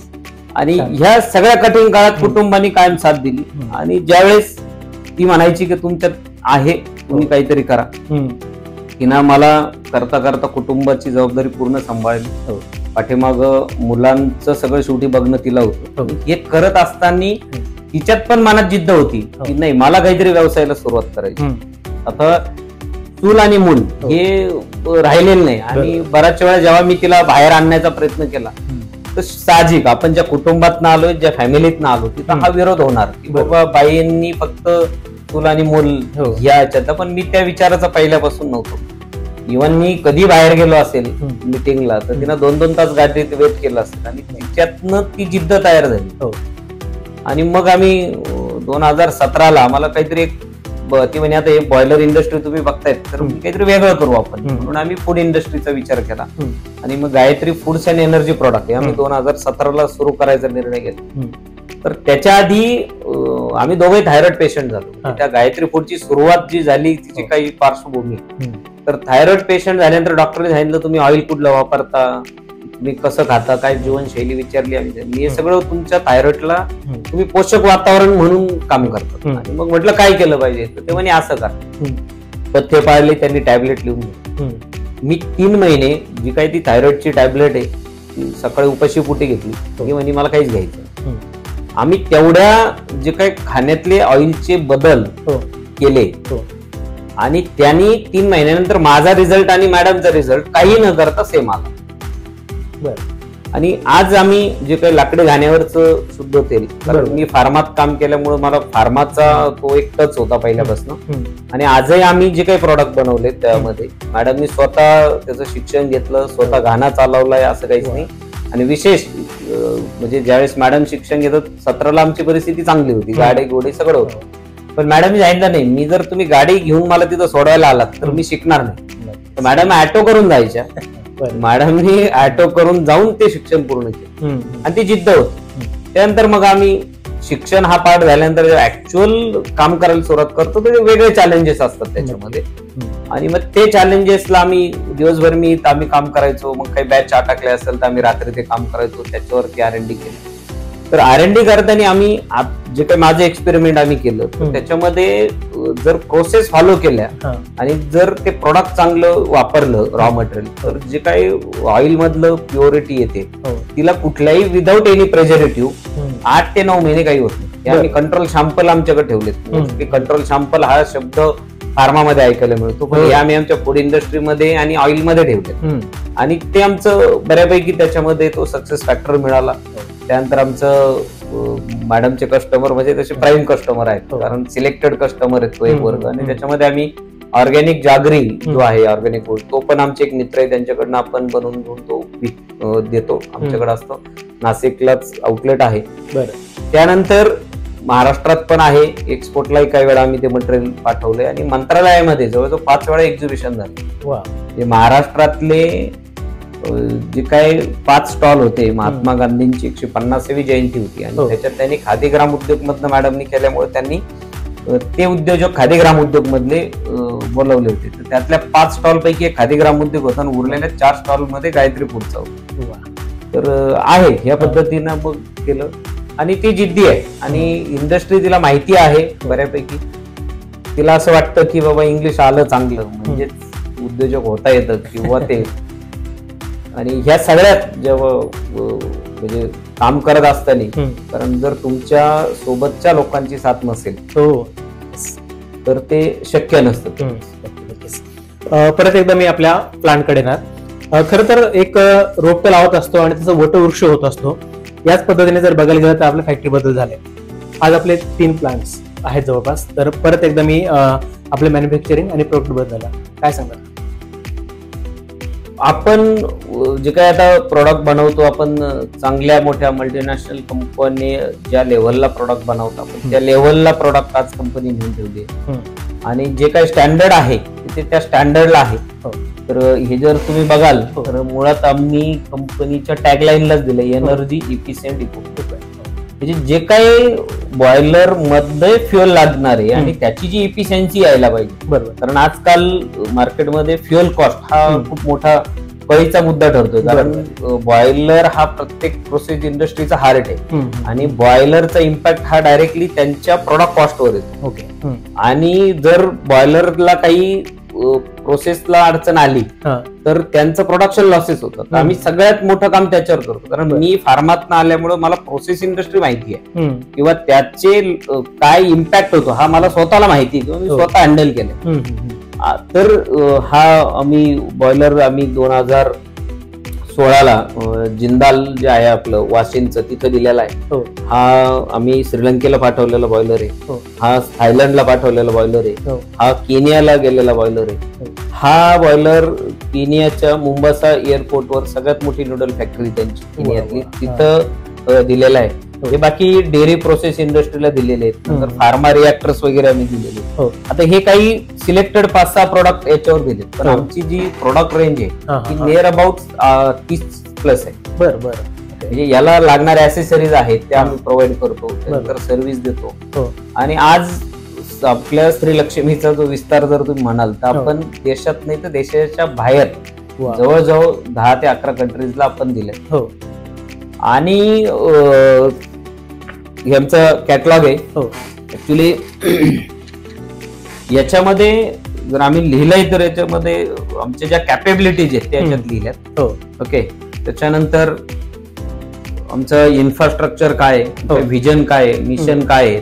आणि ह्या सगळ्या कठीण काळात कुटुंबाने कायम साथ दिली. आणि ज्यावेळेस ती म्हणायची की तुमच्यात आहे, तुम्ही काहीतरी करा, तिनं मला करता करता कुटुंबाची जबाबदारी पूर्ण सांभाळली. पाठीमाग मुलांचं सगळं शेवटी बघणं तिला होतं. हे करत असताना तिच्यात पण मनात जिद्द होती की नाही, मला काहीतरी व्यवसायाला सुरुवात करायची. आता चूल आणि मूल हे राहिलेलं नाही. आणि बऱ्याच वेळा जेव्हा मी तिला बाहेर आणण्याचा प्रयत्न केला तर साहजिक आपण ज्या कुटुंबात आलोय, ज्या फॅमिलीत आलो, तिथं हा विरोध होणार की बाबा बाईंनी फक्त चूल आणि मूल या याच्यात. पण मी त्या विचाराचा पहिल्यापासून नव्हतो. इव्हन मी कधी बाहेर गेलो असेल मिटिंगला तर तिनं 2-2 तास गाडीत वेट केलं असेल आणि तिच्यातनं ती जिद्द तयार झाली. आणि मग आम्ही 2017ला आम्हाला काहीतरी ती म्हणे आता हे बॉयलर इंडस्ट्री तुम्ही बघतायत तर काहीतरी वेगळं करू आपण, म्हणून आम्ही फूड इंडस्ट्रीचा विचार केला. आणि मग Gayatri foods and energy product हे आम्ही 2017ला सुरू करायचा निर्णय घेतला. तर त्याच्या आधी आम्ही दोघे थायरॉइड पेशंट झालो. त्या गायत्री फूडची सुरुवात जी झाली तिची काही पार्श्वभूमी, तर थायरॉइड पेशंट झाल्यानंतर डॉक्टरने सांगितलं तुम्ही ऑइल कुठलं वापरता, तुम्ही कसं खाता, काय जीवनशैली विचारली आम्ही. हे सगळं तुमच्या थायरॉइडला तुम्ही पोषक वातावरण म्हणून काम करता. आणि मग म्हटलं काय केलं पाहिजे, तर ते म्हणे असं करा. पथ्य पाळले, त्यांनी टॅबलेट लिहून दिली. मी 3 महिने जी काही ती थायरॉइडची टॅबलेट आहे ती सकाळी उपाशी पोटी घेतली. ती म्हणे मला काहीच घ्यायचं. आम्ही तेवढ्या जे काही खाण्यातले ऑइलचे बदल केले आणि त्यांनी 3 महिन्यानंतर माझा रिझल्ट आणि मॅडमचा रिझल्ट काही न करता सेम आला. आणि आज आम्ही जे काही लाकडी घाण्यावरच शुद्ध तेल, कारण मी फार्मात काम केल्यामुळे मला फार्माचा तो एक टच होता पहिल्यापासून. आणि आजही आम्ही जे काही प्रॉडक्ट बनवले त्यामध्ये मॅडमनी स्वतः त्याचं शिक्षण घेतलं, स्वतः घाणा चालवलाय, असं काहीच नाही. आणि विशेष म्हणजे ज्यावेळेस मॅडम शिक्षण घेतात 17ला आमची परिस्थिती चांगली होती, गाडी घोडे सगळं होतं. पण मॅडमनी सांगितलं नाही, मी जर तुम्ही गाडी घेऊन मला तिथं सोडवायला आलात तर मी शिकणार नाही. तर मॅडम ऑटो करून जायच्या. मॅडमनी ऑटो करून जाऊन ते शिक्षण पूर्ण केलं आणि ती जिद्द होती. त्यानंतर मग आम्ही शिक्षण हा पार्ट झाल्यानंतर ऍक्च्युअल काम करायला सुरुवात करतो तर वेगळे चॅलेंजेस असतात त्याच्यामध्ये. आणि मग ते चॅलेंजेसला आम्ही दिवसभर आम्ही काम करायचो. मग काही बॅच अटकले असेल तर आम्ही रात्री ते काम करायचो, त्याच्यावरती R&D केलं. तर R&D करताना आम्ही जे काही माझं एक्सपेरिमेंट आम्ही केलं त्याच्यामध्ये जर प्रोसेस फॉलो केल्या आणि जर ते प्रोडक्ट चांगलं वापरलं रॉ मटेरियल, तर जे काही ऑइल मधलं प्युरिटी येते तिला कुठल्याही विदाऊट एनी प्रेझर्वेटिव्ह 8 ते 9 महिने काही होत नाही. आम्ही कंट्रोल शॅम्पल आमच्याकडे ठेवलेत. कंट्रोल शॅम्पल हा शब्द फार्मामध्ये ऐकायला मिळतो, पण हे आम्ही आमच्या फूड इंडस्ट्रीमध्ये आणि ऑइलमध्ये ठेवले. आणि ते आमचं बऱ्यापैकी त्याच्यामध्ये तो सक्सेस फॅक्टर मिळाला. त्यानंतर आमचं मॅडमचे कस्टमर म्हणजे तसे प्राईम कस्टमर आहेत, कारण सिलेक्टेड कस्टमर आहेत तो एक वर्ग. आणि त्याच्यामध्ये आम्ही ऑर्गॅनिक जागरी जो आहे ऑर्गॅनिक फूड, तो पण आमचे एक मित्र आहे, त्यांच्याकडनं आपण बनवून घेऊन तो देतो. आमच्याकडे असतो, नाशिकलाच आउटलेट आहे. त्यानंतर महाराष्ट्रात पण आहे, एक्सपोर्टलाही काही वेळा आम्ही ते मटेरियल पाठवलंय. आणि मंत्रालयामध्ये जवळजवळ 5 वेळा एक्झिबिशन झाले. महाराष्ट्रातले जे काय 5 स्टॉल होते, महात्मा गांधींची 150वी जयंती होती आणि त्याच्यात त्यांनी खादी ग्राम उद्योग मधनं मॅडमनी केल्यामुळे त्यांनी ते उद्योजक खादी ग्राम उद्योग मधले बोलवले होते. तर त्यातल्या 5 स्टॉल पैकी एक खादी ग्राम उद्योग होता आणि उरलेल्या 4 स्टॉल मध्ये गायत्री फूडचा होता. तर आहे या पद्धतीनं मग केलं आणि ती जिद्दी आहे आणि इंडस्ट्री तिला माहिती आहे बऱ्यापैकी. तिला असं वाटतं की बाबा इंग्लिश आलं चांगलं म्हणजेच उद्योजक होता येतं किंवा ते. आणि ह्या सगळ्यात जेव्हा म्हणजे काम करत असताना, कारण जर तुमच्या सोबतच्या लोकांची साथ नसेल तर ते शक्य नसतं. परत एकदा मी आपल्या प्लांटकडे येणार. खरं तर एक रोपटं लावत असतो आणि त्याचा वटवृक्ष होत असतो. याच पद्धतीने जर बघायला गेलं तर आपल्या फॅक्टरी बद्दल झाले. आज आपले 3 प्लांट्स आहेत जवळपास. तर परत एकदा मी आपल्या मॅन्युफॅक्चरिंग आणि प्रोडक्ट बद्दल काय सांगणार. आपण जे काय आता प्रोडक्ट बनवतो, आपण चांगल्या मोठ्या मल्टीनॅशनल कंपनी ज्या लेव्हलला प्रोडक्ट बनवतो आपण त्या लेव्हलला प्रोडक्ट आज कंपनी घेऊन ठेवली आणि जे काही स्टँडर्ड आहे ते त्या स्टँडर्डला आहे. तर हे जर तुम्ही बघाल तर मुळात आम्ही कंपनीच्या टॅगलाईनलाच दिलं एनर्जी इफिशियंट इको. म्हणजे जे काही बॉयलर मध्ये फ्युएल लागणार आहे आणि त्याची जी इफिशियन्सी यायला पाहिजे. बरोबर. कारण आजकाल मार्केटमध्ये फ्युएल कॉस्ट हा खूप मोठा कळीचा मुद्दा ठरतोय. कारण बॉयलर हा प्रत्येक प्रोसेस इंडस्ट्रीचा हार्ट आहे आणि बॉयलरचा इम्पॅक्ट हा डायरेक्टली त्यांच्या प्रोडक्ट कॉस्टवर येतो. ओके. आणि जर बॉयलरला काही प्रोसेसला अडचण आली तर त्यांचं प्रोडक्शन लॉसेस होतं. आम्ही सगळ्यात मोठं काम त्याच्यावर करतो. कारण मी फार्मातनं आल्यामुळे मला प्रोसेस इंडस्ट्री माहिती आहे किंवा त्याचे काय इम्पॅक्ट होतो हा मला स्वतःला माहिती आहे किंवा मी स्वतः हँडल केलं. तर हा आम्ही बॉयलर आम्ही 2016ला जिंदाल जे आहे आपलं वाशिमचं तिथं दिलेला आहे. हा आम्ही श्रीलंकेला पाठवलेला बॉयलर आहे. हा थायलंडला पाठवलेला बॉयलर आहे. हा केनियाला गेलेला बॉयलर आहे. हा बॉयलर केनियाच्या मुंबासा एअरपोर्टवर सगळ्यात मोठी नूडल फॅक्टरी त्यांची केनियातली तिथं दिलेला आहे. हे बाकी डेअरी प्रोसेस इंडस्ट्रीला दिलेले आहेत. नंतर फार्मा रिएक्टर्स वगैरे आम्ही दिलेले. आता हे काही सिलेक्टेड 5-6 प्रोडक्ट याच्यावर दिले. पण आमची जी प्रोडक्ट रेंज आहे ती नियर अबाउट 30+ आहे. बरं. म्हणजे याला लागणारे ऍसेसरीज आहेत त्या आम्ही प्रोव्हाइड करतो. त्यानंतर सर्व्हिस देतो. आणि आज आपल्या श्रीलक्ष्मीचा जो विस्तार जर तुम्ही म्हणाल तर आपण देशात नाही तर देशाच्या बाहेर जवळजवळ 10 ते 11 कंट्रीजला आपण दिले. आणि आमचं कॅटलॉग आहे ऍक्च्युली. याच्यामध्ये जर आम्ही लिहिलंय तर याच्यामध्ये आमच्या ज्या कॅपेबिलिटीज आहेत त्या याच्यात लिहिल्यात. ओके. त्याच्यानंतर आमचं इन्फ्रास्ट्रक्चर काय आहे, व्हिजन काय आहे, मिशन काय आहे,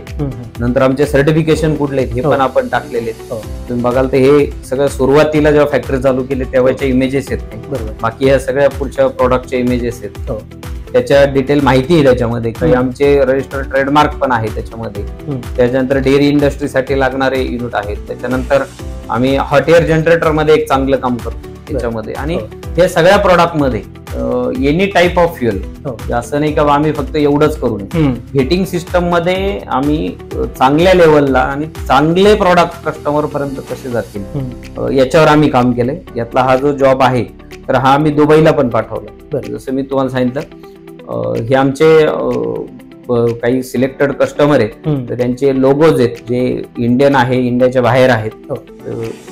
नंतर आमचे सर्टिफिकेशन कुठले आहेत हे पण आपण टाकलेले आहेत. तुम्ही बघाल तर हे सगळं सुरुवातीला जेव्हा फॅक्टरी चालू केली तेव्हाच्या इमेजेस आहेत नाही. बाकी ह्या सगळ्या पुढच्या प्रोडक्टचे इमेजेस आहेत. त्याच्या डिटेल माहिती आहे त्याच्यामध्ये. काही आमचे रजिस्टर्ड ट्रेडमार्क पण आहे त्याच्यामध्ये. त्याच्यानंतर डेअरी इंडस्ट्रीसाठी लागणारे युनिट आहेत. त्याच्यानंतर आम्ही हॉट एअर जनरेटर मध्ये एक चांगलं काम करतो त्याच्यामध्ये. आणि हे सगळ्या प्रोडक्ट मध्ये एनी टाईप ऑफ फ्युएल, असं नाही का आम्ही फक्त एवढंच करू नये. हिटिंग सिस्टम मध्ये आम्ही चांगल्या लेवलला आणि चांगले प्रोडक्ट कस्टमर पर्यंत कसे जातील याच्यावर आम्ही काम केलंय. यातला हा जो जॉब आहे तर हा आम्ही दुबईला पण पाठवला. जसं मी तुम्हाला सांगितलं हे आमचे काही सिलेक्टेड कस्टमर आहेत तर त्यांचे लोगोज आहेत जे इंडियन आहे, इंडियाच्या बाहेर आहेत.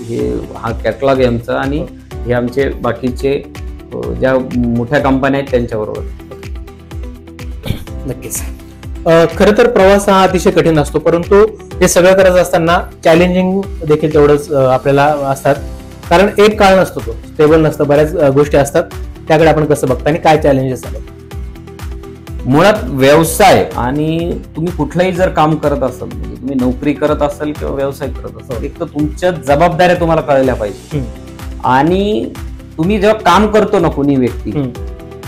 हे हा कॅटलॉग आहे आमचा आणि हे आमचे बाकीचे ज्या मोठ्या कंपन्या आहेत त्यांच्याबरोबर. नक्कीच. खरं तर प्रवास हा अतिशय कठीण असतो, परंतु हे सगळं करत असताना चॅलेंजिंग देखील तेवढंच आपल्याला असतात. कारण एक काळ नसतो, तो स्टेबल नसतं, बऱ्याच गोष्टी असतात. त्याकडे आपण कसं बघता आणि काय चॅलेंजेस आले. मुळात व्यवसाय आणि तुम्ही कुठलंही जर काम करत असाल, म्हणजे तुम्ही नोकरी करत असाल किंवा व्यवसाय करत असाल, एक तर तुमच्या जबाबदाऱ्या तुम्हाला कळल्या पाहिजे. आणि तुम्ही जेव्हा काम करतो ना कोणी व्यक्ती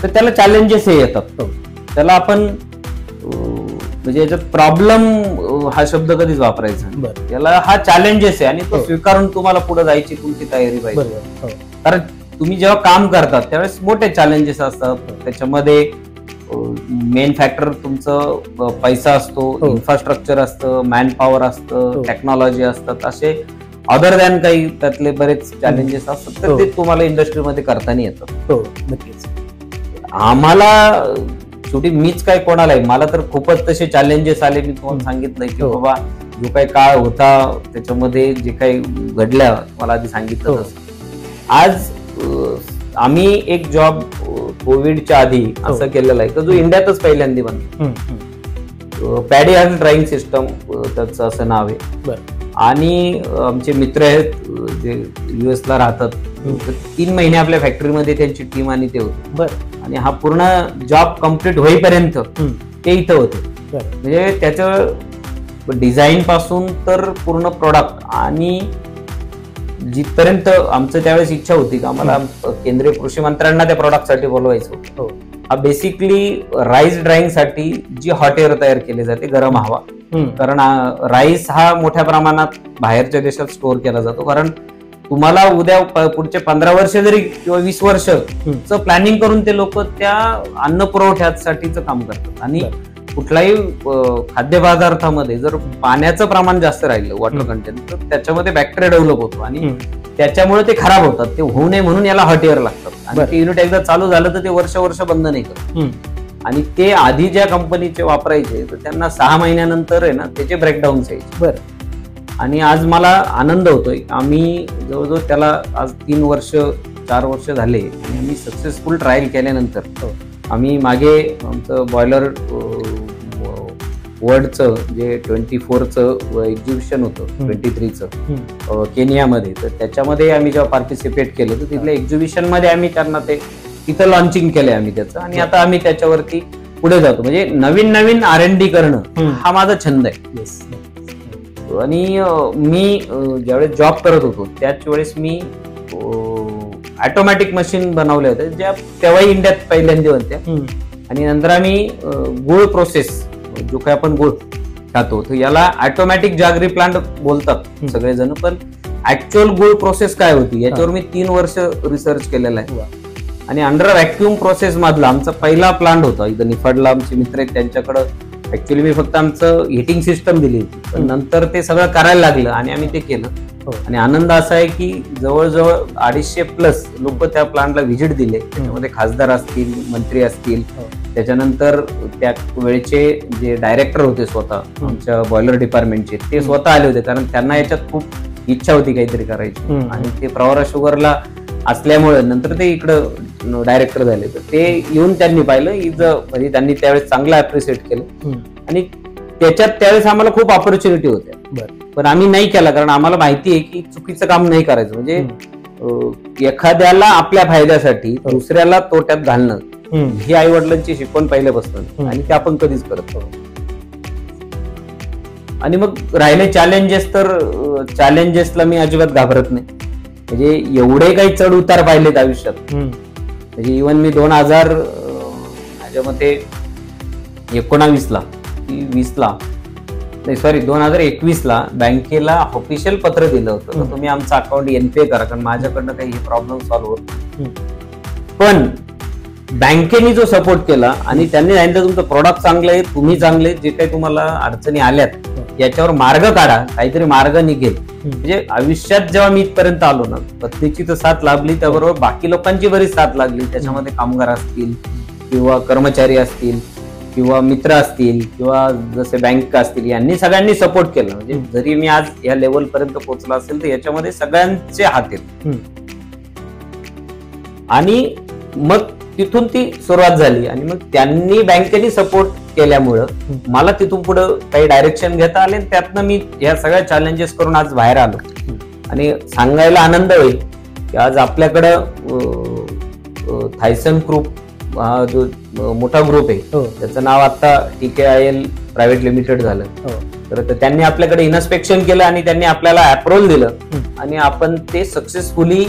तर त्याला चॅलेंजेस हे येतात. त्याला आपण म्हणजे याच्यात प्रॉब्लेम हा शब्द कधीच वापरायचा. याला हा चॅलेंजेस आहे आणि तो स्वीकारून तुम्हाला पुढे जायची तुमची तयारी पाहिजे. कारण तुम्ही जेव्हा काम करतात त्यावेळेस मोठे चॅलेंजेस असतात. त्याच्यामध्ये मेन फॅक्टर तुमचं पैसा असतो, इन्फ्रास्ट्रक्चर असतं, मॅन पॉवर असतं, टेक्नॉलॉजी असतात. असे अदर दॅन काही त्यातले बरेच चॅलेंजेस असतात तर ते तुम्हाला इंडस्ट्रीमध्ये करताना येतात. नक्कीच. आम्हाला शेवटी मीच काय कोणालाही, मला तर खूपच तसे चॅलेंजेस आले. मी तुम्हाला सांगितलंय की बाबा जो काही काळ होता त्याच्यामध्ये जे काही घडलं मला आधी सांगितलं तसं आज आम्ही एक जॉब कोविडच्या आधी असं केलेला आहे तो इंडियातच पहिल्यांदा बनतो. पॅडी हॅन्ड ड्राइंग सिस्टम त्याचं असं नाव आहे. आणि आमचे मित्र आहेत जे US ला राहतात 3 महिने आपल्या फॅक्टरीमध्ये त्यांची टीम आणि ते होते. आणि हा पूर्ण जॉब कम्प्लीट होईपर्यंत ते इथं होते. म्हणजे त्याचं डिझाईन पासून तर पूर्ण प्रोडक्ट आणि जिथपर्यंत आमचं त्यावेळेस इच्छा होती की आम्हाला केंद्रीय कृषी मंत्र्यांना त्या प्रोडक्टसाठी बोलवायचं होतं. हा बेसिकली राईस ड्राईंग साठी जी हॉट एअर तयार केली जाते, गरम हवा. कारण राईस हा मोठ्या प्रमाणात बाहेरच्या देशात स्टोअर केला जातो. कारण तुम्हाला उद्या पुढचे 15 वर्ष जरी किंवा 20 वर्षचं प्लॅनिंग करून ते लोक त्या अन्न पुरवठ्यासाठीचं काम करतात. आणि कुठल्याही खाद्यपदार्थामध्ये जर पाण्याचं प्रमाण जास्त राहिलं, वॉटर कंटेंट, तर त्याच्यामध्ये बॅक्टेरिया डेव्हलप होतो आणि त्याच्यामुळे ते खराब होतात. ते होऊ नये म्हणून याला हॉट एअर लागतात. आणि ते युनिट एकदा चालू झालं तर ते वर्ष बंद नाही करत. आणि ते आधी ज्या कंपनीचे वापरायचे तर त्यांना 6 महिन्यानंतर आहे ना त्याचे ब्रेकडाऊन यायचे. आणि आज मला आनंद होतोय, आम्ही जवळजवळ त्याला आज 4 वर्ष झाले आणि आम्ही सक्सेसफुल ट्रायल केल्यानंतर आम्ही मागे आमचं बॉयलर वर्ल्डचं जे 24चं एक्झिबिशन होतं 23चं केनियामध्ये, तर त्याच्यामध्ये आम्ही जेव्हा पार्टिसिपेट केलं तर तिथल्या एक्झिबिशन मध्ये आम्ही त्यांना ते तिथं लॉन्चिंग केलंय आम्ही त्याचं. आणि आता आम्ही त्याच्यावरती पुढे जातो. म्हणजे नवीन R&D करणं हा माझा छंद आहे. आणि मी ज्यावेळेस जॉब करत होतो त्याच वेळेस मी ऑटोमॅटिक मशीन बनवल्या होत्या ज्या तेव्हाही इंडियात पहिल्यांदा होत्या. आणि नंतर आम्ही गुळ प्रोसेस, जो काही आपण गुळ खातो तर याला ऑटोमॅटिक जागरी प्लांट बोलतात सगळेजण, पण ऍक्च्युअल गुळ प्रोसेस काय होती याच्यावर मी 3 वर्ष रिसर्च केलेला आहे. आणि अंडर व्हॅक्युम प्रोसेस मधला आमचा पहिला प्लांट होता इथं निफाडला. आमचे मित्र आहेत त्यांच्याकडं ऍक्च्युअली मी फक्त आमचं हिटिंग सिस्टम दिली होती, पण नंतर ते सगळं करायला लागलं आणि आम्ही ते केलं. आणि आनंद असा आहे की जवळजवळ 250+ लोक त्या प्लांटला व्हिजिट दिले. त्याच्यामध्ये खासदार असतील, मंत्री असतील, त्याच्यानंतर त्या वेळेचे जे डायरेक्टर होते स्वतः आमच्या बॉयलर डिपार्टमेंटचे ते स्वतः आले होते. कारण त्यांना याच्यात खूप इच्छा होती काहीतरी करायची. आणि ते प्रवरा शुगरला असल्यामुळे नंतर ते इकडं डायरेक्टर झाले. तर ते येऊन त्यांनी पाहिलं म्हणजे त्यांनी त्यावेळेस चांगलं अप्रिशिएट केलं. आणि त्याच्यात त्यावेळेस आम्हाला खूप ऑपॉर्च्युनिटी होत्या, पण आम्ही नाही केला. कारण आम्हाला माहिती आहे की चुकीचं काम नाही करायचं. म्हणजे एखाद्याला आपल्या फायद्यासाठी दुसऱ्याला तोट्यात घालणं ही आई वडिलांची शिकवण पहिल्यापासून, आणि ते आपण कधीच करत नाही. आणि मग राहिले चॅलेंजेस, तर चॅलेंजेसला मी अजिबात घाबरत नाही. म्हणजे एवढे काही चढ उतार पाहिलेत आयुष्यात. म्हणजे इव्हन मी 2000 माझ्या मते 2021ला बँकेला ऑफिशियल पत्र दिलं होतं तर तुम्ही आमचं अकाउंट NPA करा, कारण माझ्याकडनं काही प्रॉब्लेम सॉल्व्ह होत. पण बँकेने जो सपोर्ट केला आणि त्यांनी सांगितलं तुमचं प्रोडक्ट चांगलं आहे, तुम्ही चांगले, जे काही तुम्हाला अडचणी आल्यात याच्यावर मार्ग काढा, काहीतरी मार्ग निघेल. म्हणजे आयुष्यात जेव्हा मी इथपर्यंत आलो ना, पत्नीची तर साथ लाभली, त्याबरोबर बाकी लोकांची बरीच साथ लागली. त्याच्यामध्ये कामगार असतील किंवा कर्मचारी असतील किंवा मित्र असतील किंवा जसे बँक असतील, यांनी सगळ्यांनी सपोर्ट केला. म्हणजे जरी मी आज या लेवल पर्यंत पोहोचला असेल तर याच्यामध्ये सगळ्यांचे हात आहेत. आणि मग तिथून ती सुरुवात झाली. आणि मग त्यांनी बँकेने सपोर्ट केल्यामुळं मला तिथून पुढे काही डायरेक्शन घेता आले. त्यातनं मी या सगळ्या चॅलेंजेस करून आज बाहेर आलो. आणि सांगायला आनंद होईल की आज आपल्याकडं थायसन ग्रुप हा जो मोठा ग्रुप आहे त्याचं नाव आता TKIL प्रायव्हेट लिमिटेड झालं. तर त्यांनी आपल्याकडे इन्स्पेक्शन केलं आणि त्यांनी आपल्याला अप्रूव्हल दिलं आणि आपण ते सक्सेसफुली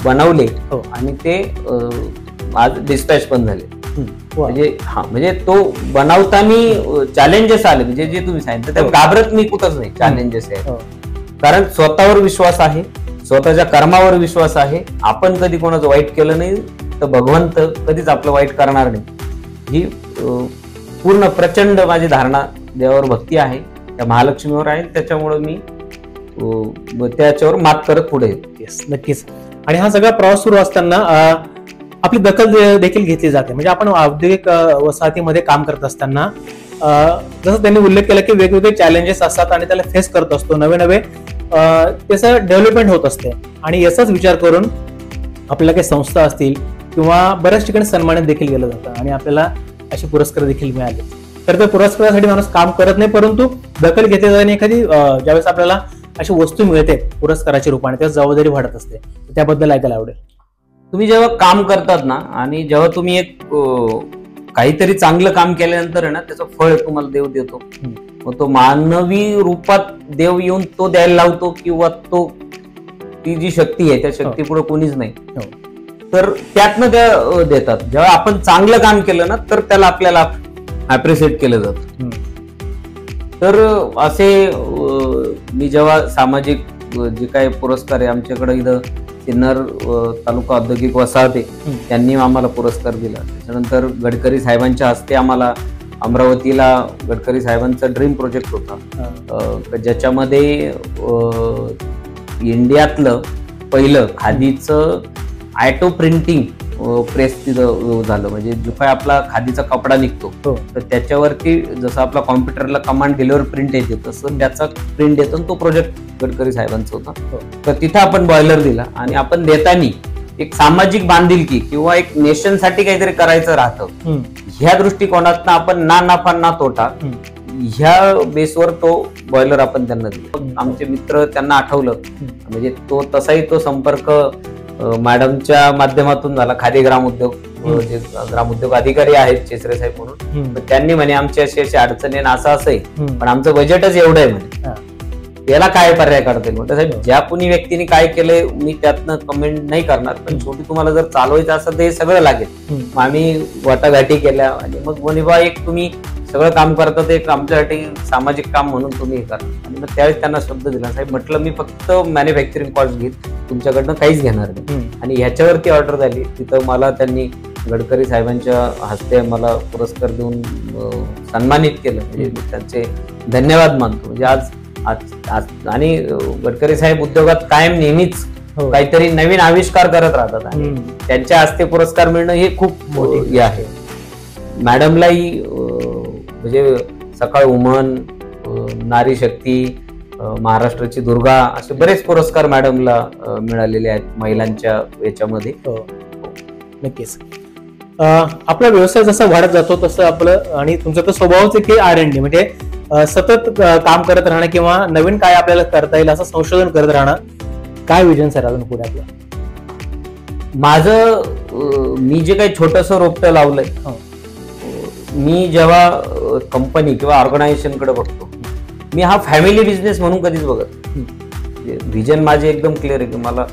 बनवले आणि ते आज डिस्पॅच पण झाले. म्हणजे तो बनवताना चॅलेंजेस आले, म्हणजे जे तुम्ही सांगितलं त्या घाबरत मी कुठंच नाही. चॅलेंजेस आहे कारण स्वतःवर विश्वास आहे, स्वतःच्या कर्मावर विश्वास आहे. आपण कधी कोणाचं वाईट केलं नाही तर भगवंत कधीच आपलं वाईट करणार नाही, ही पूर्ण प्रचंड माझी धारणा. देवावर भक्ती आहे, त्या महालक्ष्मीवर आहे, त्याच्यामुळे मी त्याच्यावर मात करत पुढे येतो. नक्कीच. आणि हा सगळा प्रवास सुरू असताना आपली दखल देखील घेतली जाते. म्हणजे आपण औद्योगिक वसाहतीमध्ये काम करत असताना जसं त्यांनी उल्लेख केला की वेगवेगळे चॅलेंजेस असतात आणि त्याला फेस करत असतो, नवे नवे त्याचं डेव्हलपमेंट होत असते आणि याचाच विचार करून आपल्याला काही संस्था असतील किंवा बऱ्याच ठिकाणी सन्मानित देखील केलं जातं आणि आपल्याला असे पुरस्कार देखील मिळाले. तर त्या पुरस्कारासाठी माणूस काम करत नाही, परंतु दखल घेते आणि एखादी ज्यावेळेस आपल्याला अशी वस्तू मिळते पुरस्काराच्या रूपाने त्याची जबाबदारी वाढत असते. त्याबद्दल ऐकायला आवडेल. तुम्ही जेव्हा काम करतात ना आणि जेव्हा तुम्ही एक काहीतरी चांगलं काम केल्यानंतर आहे ना त्याचं फळ तुम्हाला देव देतो. मग तो मानवी रूपात देव येऊन तो द्यायला लावतो किंवा ती जी शक्ती आहे त्या शक्तीपुढे कोणीच नाही, तर त्यातनं त्या देतात. जेव्हा आपण चांगलं काम केलं ना तर त्याला आपल्याला अप्रिशिएट केलं जातं. तर असे मी जेव्हा सामाजिक जे काही पुरस्कार आहे आमच्याकडे इथं सिन्नर तालुका औद्योगिक वसाहत आहे त्यांनी आम्हाला पुरस्कार दिला. त्याच्यानंतर गडकरी साहेबांच्या हस्ते आम्हाला अमरावतीला गडकरी साहेबांचा ड्रीम प्रोजेक्ट होता ज्याच्यामध्ये इंडियातलं पहिलं खादीचं ॲटो प्रिंटिंग प्रेस तिथं झालं. म्हणजे जो काय आपला खादीचा कपडा निघतो तर त्याच्यावरती जसं आपला कॉम्प्युटरला कमांड डिलिव्हर प्रिंट येते तसं त्याचा प्रिंट येतो. तो प्रोजेक्ट गडकरी साहेबांचा होता. तर तिथं आपण बॉयलर दिला आणि आपण देताना एक सामाजिक बांधिलकी किंवा एक नेशनसाठी काहीतरी करायचं राहतं ह्या दृष्टिकोनातनं आपण ना नफा ना तोटा ह्या बेसवर तो बॉयलर आपण त्यांना दिला. आमचे मित्र त्यांना आठवलं म्हणजे तो तसाही तो संपर्क मॅडमच्या माध्यमातून झाला. खादी ग्रामोद्योग जे ग्रामोद्योग अधिकारी आहेत चेसरे साहेब म्हणून, त्यांनी म्हणे आमची अशी अशी अडचण आहे असं असं आहे पण आमचं बजेटच एवढं आहे म्हणे याला काय पर्याय काढता येईल. साहेब ज्या कुणी व्यक्तीने काय केलंय मी त्यातनं कमेंट नाही करणार पण शेवटी तुम्हाला जर चालवायचं असेल तर हे सगळं लागेल. मग आम्ही वाटाघाटी केल्या आणि मग म्हणे बा एक तुम्ही सगळं काम करतात एक आमच्यासाठी सामाजिक काम म्हणून तुम्ही हे करा. आणि मग त्यावेळेस त्यांना शब्द दिला साहेब म्हटलं मी फक्त मॅन्युफॅक्चरिंग कॉस्ट घेत तुमच्याकडनं काहीच घेणार नाही. आणि ह्याच्यावरती ऑर्डर झाली. तिथं मला त्यांनी गडकरी साहेबांच्या हस्ते मला पुरस्कार देऊन सन्मानित केलं. म्हणजे मी त्यांचे धन्यवाद मानतो. म्हणजे आज आणि गडकरी साहेब उद्योगात कायम नेहमीच काहीतरी नवीन आविष्कार करत राहतात आणि त्यांच्या हस्ते पुरस्कार मिळणं हे खूप हे आहे. मॅडमलाही म्हणजे सकाळ वुमन, नारी शक्ती, महाराष्ट्राची दुर्गा असे बरेच पुरस्कार मॅडमला मिळालेले आहेत महिलांच्या याच्यामध्ये. नक्कीच आपला व्यवसाय जसा वाढत जातो तसं आपलं आणि तुमचा तर स्वभावच आहे की R&D म्हणजे सतत काम करत राहणं किंवा नवीन काय आपल्याला करता येईल असं संशोधन करत राहणं. काय विजन सर अजून पुढे आपलं? माझं मी जे काही छोटंसं रोपटं लावलंय मी जेव्हा कंपनी किंवा ऑर्गनायझेशनकडे बघतो मी हा फॅमिली बिझनेस म्हणून कधीच बघत. विजन माझे एकदम क्लिअर आहे की मला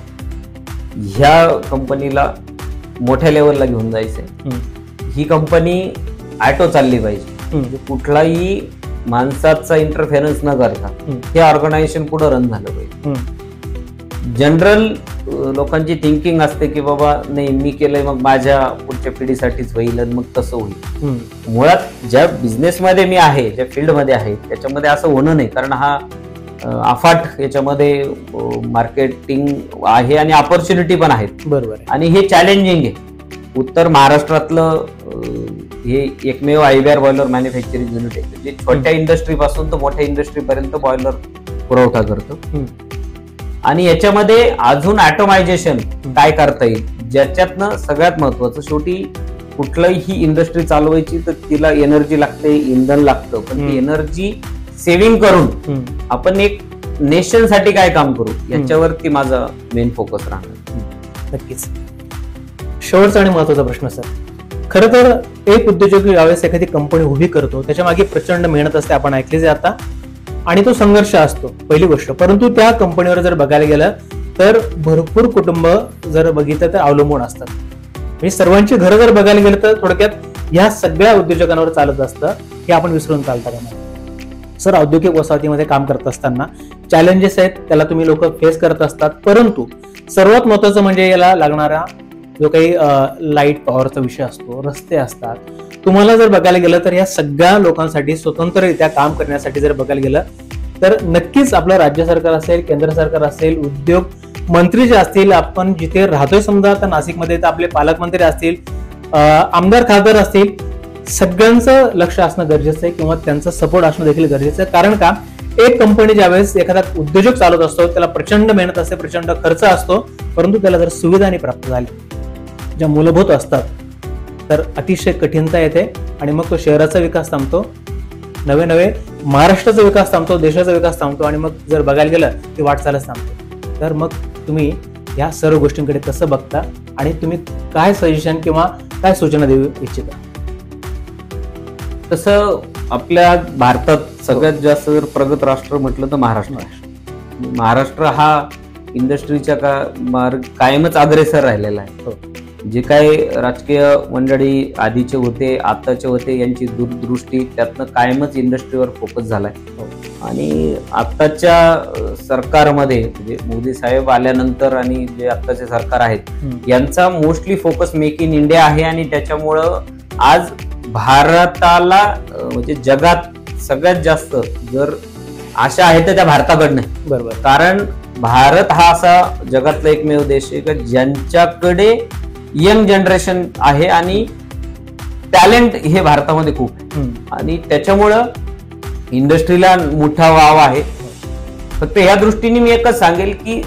ह्या कंपनीला मोठ्या लेवलला घेऊन जायचंय. ही कंपनी ॲटो चालली पाहिजे. कुठलाही माणसाचा इंटरफेरन्स न करता हे ऑर्गनायझेशन पुढे रन झालं पाहिजे. जनरल लोकांची थिंकिंग असते की बाबा नाही मी केलंय मग माझ्या पुढच्या पिढीसाठीच होईल आणि मग तसं होईल. मुळात ज्या बिझनेसमध्ये मी आहे ज्या फील्डमध्ये आहे त्याच्यामध्ये असं होणं नाही कारण हा अफाट याच्यामध्ये मार्केटिंग आहे आणि ऑपॉर्च्युनिटी पण आहेत. बरोबर. आणि हे चॅलेंजिंग आहे. उत्तर महाराष्ट्रातलं हे एकमेव IBR बॉयलर मॅन्युफॅक्चरिंग युनिट आहे जे छोट्या इंडस्ट्री पासून तर मोठ्या इंडस्ट्री पर्यंत बॉयलर पुरवठा करतं. आणि याच्यामध्ये अजून ऑटोमायझेशन काय करता येईल ज्याच्यातनं सगळ्यात महत्वाचं शेवटी कुठलीही इंडस्ट्री चालवायची तर तिला एनर्जी लागते इंधन लागतं पण ती एनर्जी सेव्हिंग करून आपण एक नेशन साठी काय काम करू याच्यावरती माझा मेन फोकस राहणार. नक्कीच. शेवटचा आणि महत्वाचा प्रश्न सर, खरं तर एक उद्योजक ज्यावेळेस एखादी कंपनी उभी करतो त्याच्या मागे प्रचंड मेहनत असते आपण ऐकले जे आता आणि तो संघर्ष असतो पहिली गोष्ट. परंतु त्या कंपनीवर जर बघायला गेलं तर भरपूर कुटुंब जर बघितलं तर अवलंबून असतात. म्हणजे सर्वांची घरं जर बघायला गेलं तर थोडक्यात ह्या सगळ्या उद्योजकांवर चालत असतं हे आपण विसरून चालता का नाही. सर औद्योगिक वसाहतीमध्ये काम करत असताना चॅलेंजेस आहेत त्याला तुम्ही लोक फेस करत असतात परंतु सर्वात महत्वाचं म्हणजे याला लागणारा जो काही लाईट पॉवरचा विषय असतो रस्ते असतात. तुम्हाला जर बघायला गेलं तर या सगळ्या लोकांसाठी स्वतंत्ररित्या काम करण्यासाठी जर बघायला गेलं तर नक्कीच आपलं राज्य सरकार असेल केंद्र सरकार असेल उद्योग मंत्री जे असतील आपण जिथे राहतोय समजा आता नाशिकमध्ये तर आपले पालकमंत्री असतील आमदार खासदार असतील सगळ्यांचं लक्ष असणं गरजेचं आहे किंवा त्यांचा सपोर्ट असणं देखील गरजेचं आहे. कारण का, एक कंपनी ज्यावेळेस एखादा उद्योजक चालवत असतो त्याला प्रचंड मेहनत असते, प्रचंड खर्च असतो, परंतु त्याला जर सुविधा नाही प्राप्त झाली ज्या मूलभूत असतात तर अतिशय कठीणता येते आणि मग तो शहराचा विकास थांबतो, नवे नवे महाराष्ट्राचा विकास थांबतो, देशाचा विकास थांबतो आणि मग जर बघायला गेलं की वाटचालच थांबतो. तर मग तुम्ही या सर्व गोष्टींकडे कसं बघता आणि तुम्ही काय सजेशन किंवा काय सूचना देऊ इच्छिता? तसं आपल्या भारतात सगळ्यात जास्त जर प्रगत राष्ट्र म्हटलं तर महाराष्ट्र आहे. महाराष्ट्र हा इंडस्ट्रीच्या कायमच अग्रेसर राहिलेला आहे. जे काही राजकीय मंडळी आधीचे होते, आताचे होते, यांची दूरदृष्टी त्यातनं कायमच इंडस्ट्रीवर फोकस झालाय. आणि आताच्या सरकारमध्ये म्हणजे मोदी साहेब आल्यानंतर आणि जे आताचे सरकार आहेत यांचा mostly focus make in India आहे. आणि त्याच्यामुळं आज भारताला म्हणजे जगात सगळ्यात जास्त जर आशा आहे तर त्या भारताकडनं. बरोबर. कारण भारत हा असा जगातला एकमेव देश आहे की ज्यांच्याकडे यंग जनरेशन आहे आणि टॅलेंट हे भारतामध्ये खूप आहे. आणि त्याच्यामुळं इंडस्ट्रीला मोठा वाव आहे. फक्त या दृष्टीने मी एकच सांगेल की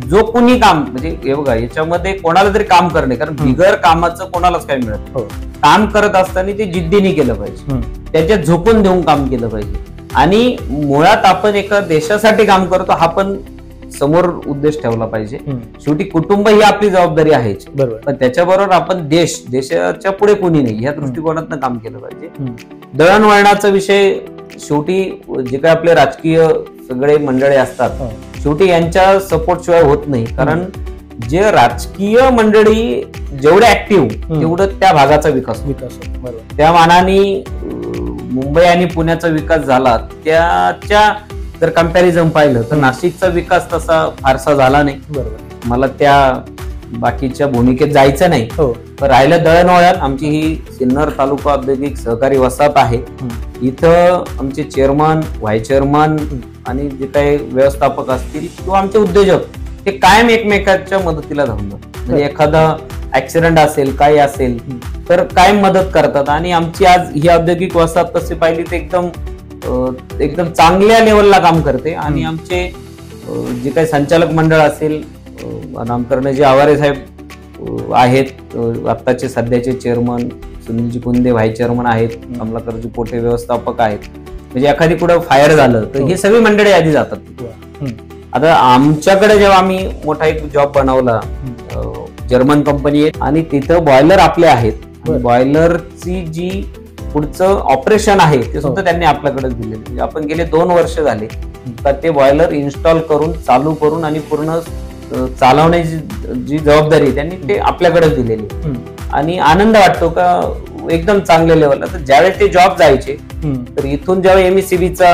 जो कोणी काम म्हणजे हे बघा, याच्यामध्ये कोणाला तरी काम करणे, कारण बिगर कामाचं कोणालाच काही मिळत. काम करत असताना ते जिद्दीने केलं पाहिजे, त्याच्यात झोपून देऊन काम केलं पाहिजे. आणि मुळात आपण एका देशासाठी काम करतो हा पण समोर उद्देश ठेवला पाहिजे. शेवटी कुटुंब ही आपली जबाबदारी आहे, पण त्याच्याबरोबर आपण देशाच्या पुढे कोणी नाही या दृष्टिकोनातनं काम केलं पाहिजे. दळणवळणाचा विषय शेवटी जे काही आपले राजकीय सगळे मंडळी असतात शेवटी यांच्या सपोर्ट शिवाय होत नाही. कारण जे राजकीय मंडळी जेवढे ऍक्टिव्ह तेवढं त्या भागाचा विकास. त्या मानाने मुंबई आणि पुण्याचा विकास झाला त्याच्या जर कम्पॅरिझन पाहिलं तर नाशिकचा विकास तसा फारसा झाला नाही. बरोबर. मला त्या बाकीच्या भूमिकेत जायचं नाही. पण राहिलं दळणवळण, आमची ही सिन्नर तालुका औद्योगिक सहकारी वसाहत आहे. इथं आमचे चेअरमन, व्हाईस चेअरमन आणि जे काही व्यवस्थापक असतील किंवा आमचे उद्योजक हे कायम एकमेकांच्या मदतीला धावतात. म्हणजे एखादा ऍक्सिडेंट असेल, काही असेल तर कायम मदत करतात. आणि आमची आज ही औद्योगिक वसाहत तशी पाहिली तर एकदम चांगल्या लेवलला काम करते. आणि आमचे जे काही संचालक मंडळ असेल, नामकरण जे आवारे साहेब आहेत, आत्ताचे सध्याचे chairman Sunilji Kunde vice chairman आहेत, कमलाकरजी पोटे व्यवस्थापक आहेत. म्हणजे एखादी कुठं फायर झालं तर ही सगळी मंडळी आधी जातात. आता आमच्याकडे जेव्हा आम्ही मोठा एक जॉब बनवला, जर्मन कंपनी आहे आणि तिथं बॉयलर आपले आहेत. बॉयलरची जी पुढचं ऑपरेशन आहे ते सुद्धा त्यांनी आपल्याकडेच दिलेलं. म्हणजे आपण गेले 2 वर्ष झाले तर ते बॉयलर इन्स्टॉल करून, चालू करून आणि पूर्ण चालवण्याची जी जबाबदारी त्यांनी ते आपल्याकडेच दिलेली. आणि आनंद वाटतो का एकदम चांगल्या लेवलला. तर ज्यावेळेस ते जॉब जायचे तर इथून जेव्हा एमएससीबीचा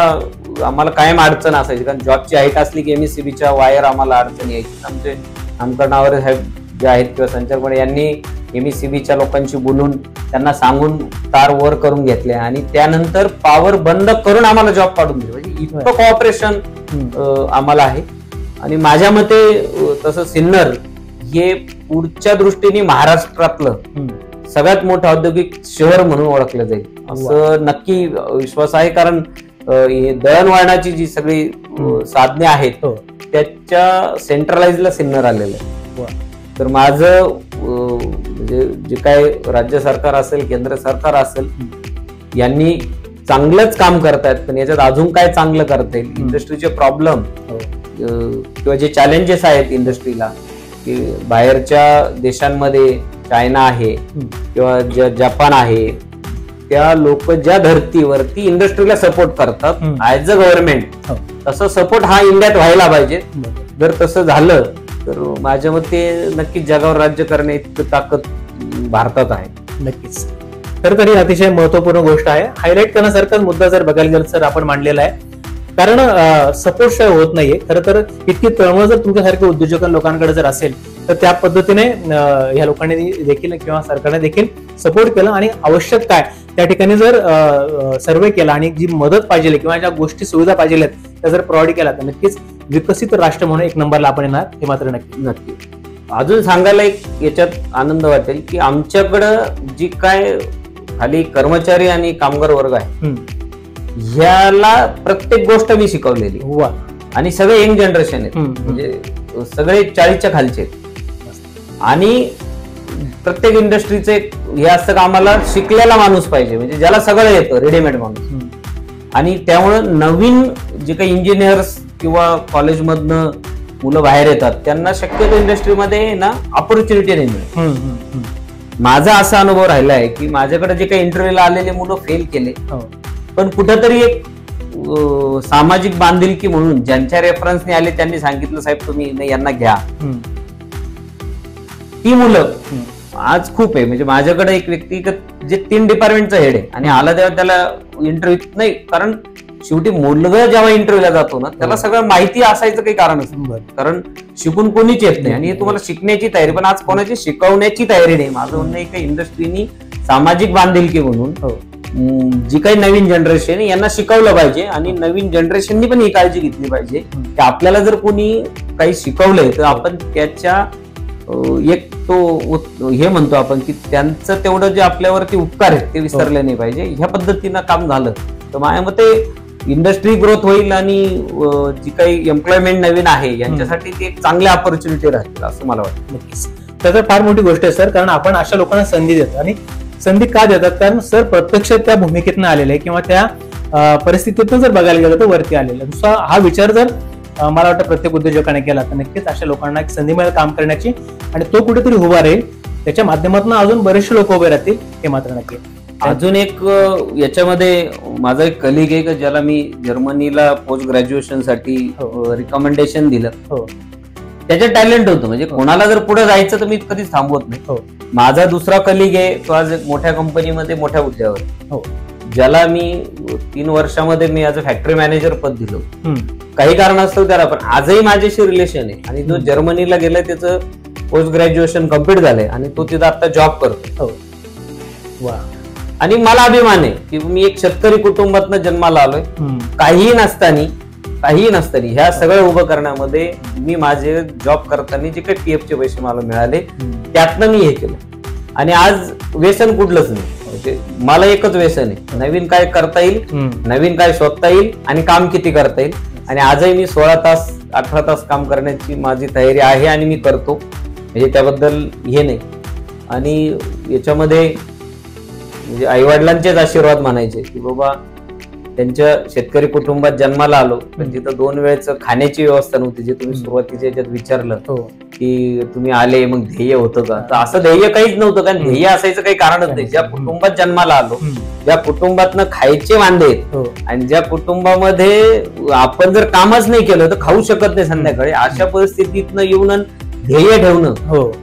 आम्हाला कायम अडचण असायची, कारण जॉबची हाईट असली की एमएससीबीच्या वायर आम्हाला अडचण यायची. आमचे नामकरणावर साहेब जे आहेत किंवा संचालक यांनी एमएससीबीच्या लोकांशी बोलून त्यांना सांगून तार वर करून घेतले आणि त्यानंतर पॉवर बंद करून आम्हाला जॉब काढून दिले. म्हणजे इतकं कोऑपरेशन आम्हाला आहे. आणि माझ्या मते तसं सिन्नर हे पुढच्या दृष्टीने महाराष्ट्रातलं सगळ्यात मोठं औद्योगिक शहर म्हणून ओळखलं जाईल असं नक्की विश्वास आहे. कारण दळणवळणाची जी सगळी साधने आहेत त्याच्या सेंट्रलाइजला सिन्नर आलेलं आहे. तर माझं म्हणजे जे काय राज्य सरकार असेल, केंद्र सरकार असेल, यांनी चांगलंच काम करतायत. पण याच्यात अजून काय चांगलं करता येईल, इंडस्ट्रीचे प्रॉब्लेम किंवा जे चॅलेंजेस आहेत इंडस्ट्रीला, की बाहेरच्या देशांमध्ये चायना आहे किंवा जपान आहे, त्या लोक ज्या धर्तीवरती इंडस्ट्रीला सपोर्ट करतात ऍज अ गव्हर्नमेंट, तसं सपोर्ट हा इंडियात व्हायला पाहिजे. जर तसं झालं तर माझ्या मते नक्कीच जगावर राज्य करणे इतकं ताकद भारतात आहे. नक्कीच. तर तरी अतिशय महत्वपूर्ण गोष्ट आहे, हायलाईट करण्यासारखा मुद्दा जर बघायला गेलं तर आपण मांडलेला आहे. कारण सपोर्ट शिवाय होत नाहीये. खरं तर इतकी तळमळ जर तुमच्यासारख्या उद्योजक लोकांकडे जर असेल तर त्या पद्धतीने ह्या लोकांनी देखील किंवा सरकारने देखील सपोर्ट केलं आणि आवश्यक काय त्या ठिकाणी जर सर्वे केला आणि जी मदत पाहिजे किंवा ज्या गोष्टी सुविधा पाहिजे त्या जर प्रोव्हाइड केला तर नक्कीच विकसित राष्ट्र म्हणून 1 नंबरला आपण येणार, हे मात्र नक्की. अजून सांगायला एक याच्यात आनंद वाटेल की आमच्याकडं जी काय खाली कर्मचारी आणि कामगार वर्ग आहे, ह्याला प्रत्येक गोष्ट मी शिकवलेली. वा. आणि सगळे यंग जनरेशन आहेत, म्हणजे सगळे 40च्या खालचे आणि प्रत्येक इंडस्ट्रीचे हे असतं का आम्हाला शिकलेला माणूस पाहिजे, म्हणजे ज्याला सगळं येतं, रेडीमेड माणूस. आणि त्यामुळे नवीन जे काही इंजिनियर्स किंवा कॉलेजमधनं मुलं बाहेर येतात त्यांना शक्यतो इंडस्ट्रीमध्ये ना ऑपॉर्च्युनिटी नाही मिळत. माझा असा अनुभव राहिला आहे की माझ्याकडे जे काही इंटरव्ह्यूला आलेले मुलं फेल केले, पण कुठेतरी एक सामाजिक बांधिलकी म्हणून ज्यांच्या रेफरन्सने आले त्यांनी सांगितलं साहेब तुम्ही नाही यांना घ्या, ती मुलं आज खूप आहे. म्हणजे माझ्याकडे एक व्यक्ती जे 3 डिपार्टमेंटचा हेड आहे आणि आला तेव्हा त्याला इंटरव्ह्यू नाही, कारण शेवटी मुलगा जेव्हा इंटरव्ह्यूला जातो ना त्याला सगळं माहिती असायचं काही कारण असतं, कारण शिकून कोणीच येत नाही आणि तुम्हाला शिकण्याची तयारी, पण आज कोणाची शिकवण्याची तयारी नाही. माझं म्हणणं आहे की इंडस्ट्रीनी सामाजिक बांधिलकी म्हणून जी काही नवीन जनरेशन यांना शिकवलं पाहिजे आणि नवीन जनरेशननी पण ही काळजी घेतली पाहिजे की आपल्याला जर कोणी काही शिकवलंय तर आपण त्याच्या एक तो हे म्हणतो आपण की त्यांचं तेवढं जे आपल्यावरती उपकार आहेत ते विसरले नाही पाहिजे. ह्या पद्धतीनं काम झालं तर माझ्या मते इंडस्ट्री ग्रोथ होईल आणि जी काही एम्प्लॉयमेंट नवीन आहे यांच्यासाठी ते एक चांगल्या ऑपॉर्च्युनिटी राहतील असं मला वाटतं. नक्कीच. तर फार मोठी गोष्ट आहे सर, कारण आपण अशा लोकांना संधी देतो. आणि संधी का देतात? कारण सर प्रत्यक्ष त्या भूमिकेतनं आलेले किंवा त्या परिस्थितीतून जर बघायला गेलं तर वरती आलेलं. हा विचार जर मला वाटतं प्रत्येक उद्योजकाने केला तर नक्कीच अशा लोकांना एक संधी मिळेल काम करण्याची आणि तो कुठेतरी उभा राहील. त्याच्या माध्यमातून अजून बरेचसे लोक उभे राहतील हे मात्र नक्की. अजून एक याच्यामध्ये माझा एक कलिग आहे ज्याला मी जर्मनीला पोस्ट ग्रॅज्युएशन साठी रिकमेंडेशन दिलं. त्याच्यात टॅलेंट होतं, म्हणजे कोणाला जर पुढे जायचं तर मी कधीच थांबवत नाही. माझा दुसरा कलिग आहे तो आज मोठ्या कंपनीमध्ये मोठ्या हुद्द्यावर, ज्याला मी 3 वर्षामध्ये मी ॲज अ फॅक्टरी मॅनेजर पद दिलं. काही कारणास्तव त्याला, पण आजही माझ्याशी रिलेशन आहे आणि जो जर्मनीला गेलाय त्याचं पोस्ट ग्रॅज्युएशन कम्प्लीट झालंय आणि तो तिथं आता जॉब करतो. आणि मला अभिमान आहे की मी एक शेतकरी कुटुंबातनं जन्माला आलोय. काहीही नसताना ह्या सगळं उभं करण्यामध्ये मी माझे जॉब करताना जे काही पीएफचे पैसे मला मिळाले त्यातनं मी हे केलं. आणि आज व्यसन कुठलंच नाही, म्हणजे मला एकच व्यसन आहे, नवीन काय करता येईल, नवीन काय शोधता येईल आणि काम किती करता येईल. आणि आजही मी 16 तास 18 तास काम करण्याची माझी तयारी आहे आणि मी करतो, म्हणजे त्याबद्दल हे नाही. आणि याच्यामध्ये म्हणजे आई वडिलांचेच आशीर्वाद म्हणायचे की बाबा त्यांच्या शेतकरी कुटुंबात जन्माला आलो पण तिथं 2 वेळचं खाण्याची व्यवस्था नव्हती, जे तुम्ही सुरुवातीच्या याच्यात विचारलं की तुम्ही आले मग ध्येय होतं का, तर असं ध्येय काहीच नव्हतं, कारण ध्येय असायचं काही कारणच नाही. ज्या कुटुंबात जन्माला आलो, ज्या कुटुंबातनं खायचे वांदे आहेत आणि ज्या कुटुंबामध्ये आपण जर कामच नाही केलं तर खाऊ शकत नाही संध्याकाळी, अशा परिस्थितीतनं येऊन ध्येय ठेवणं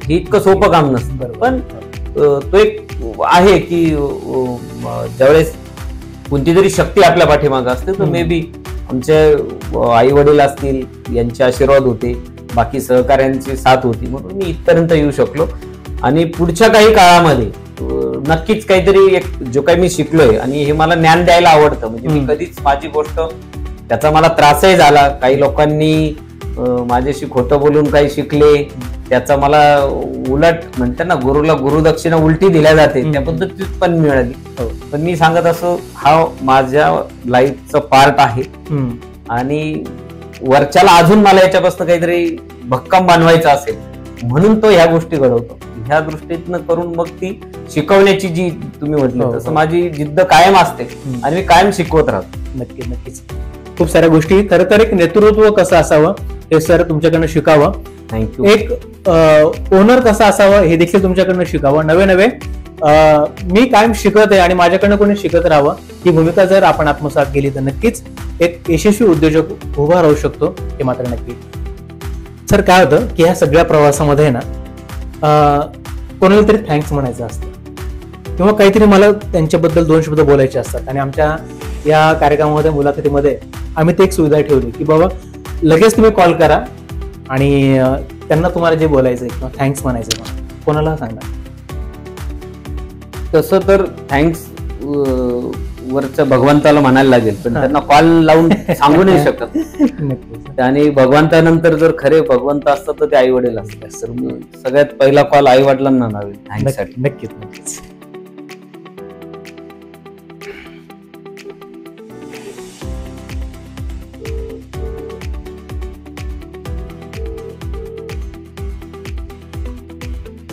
हे इतकं सोपं काम नसतं. पण तो एक आहे की ज्यावेळेस कोणती तरी शक्ती आपल्या पाठीमागं असते तर मे बी आमचे आई वडील असतील यांचे आशीर्वाद होते, बाकी सहकार्यांची साथ होती, म्हणून मी इथपर्यंत येऊ शकलो. आणि पुढच्या काही काळामध्ये नक्कीच काहीतरी एक जो काही मी शिकलोय आणि हे मला ज्ञान द्यायला आवडतं, म्हणजे मी कधीच माझी गोष्ट त्याचा मला त्रासही झाला, काही लोकांनी माझ्याशी खोटं बोलून काही शिकले, त्याचा मला उलट म्हणते ना गुरुला गुरुदक्षिणा उलटी दिल्या जाते त्या पद्धतीत पण मिळाली. पण मी सांगत असो हा माझ्या लाईफचा पार्ट आहे आणि वरच्याला अजून मला याच्यापासून काहीतरी भक्कम बनवायचं असेल म्हणून तो ह्या गोष्टी घडवतो. ह्या दृष्टीतनं करून मग ती शिकवण्याची जी तुम्ही म्हटलं तसं माझी जिद्द कायम असते आणि मी कायम शिकवत राहतो. नक्कीच खूप साऱ्या गोष्टी. खरं तर एक नेतृत्व कसं असावं हे सर तुमच्याकडनं शिकावं, थँक्यू. एक ओनर कसा असावं हे देखील तुमच्याकडनं शिकावं. नवे मी कायम शिकत आहे आणि माझ्याकडनं कोणी शिकत राहावं ही भूमिका जर आपण आत्मसात केली तर नक्कीच एक यशस्वी उद्योजक उभा राहू शकतो हे मात्र नक्की. सर काय होतं की ह्या सगळ्या प्रवासामध्ये ना कोणाला तरी थँक्स म्हणायचं असतं किंवा काहीतरी मला त्यांच्याबद्दल 2 शब्द बोलायचे असतात. आणि आमच्या या कार्यक्रमामध्ये मुलाखतीमध्ये आम्ही ते एक सुविधा ठेवली की बाबा लगेच तुम्ही कॉल करा आणि त्यांना तुम्हाला जे बोलायचंय किंवा थँक्स म्हणायचं कोणाला सांगा. तसं तर थँक्स वरच्या भगवंताला म्हणायला लागेल, पण त्यांना कॉल लावून सांगू नाही शकत. आणि भगवंतानंतर जर खरे भगवंत असतात तर ते आई वडील असतात. तर सगळ्यात पहिला कॉल आई वडिलांना लावेल थँक्ससाठी. नक्कीच.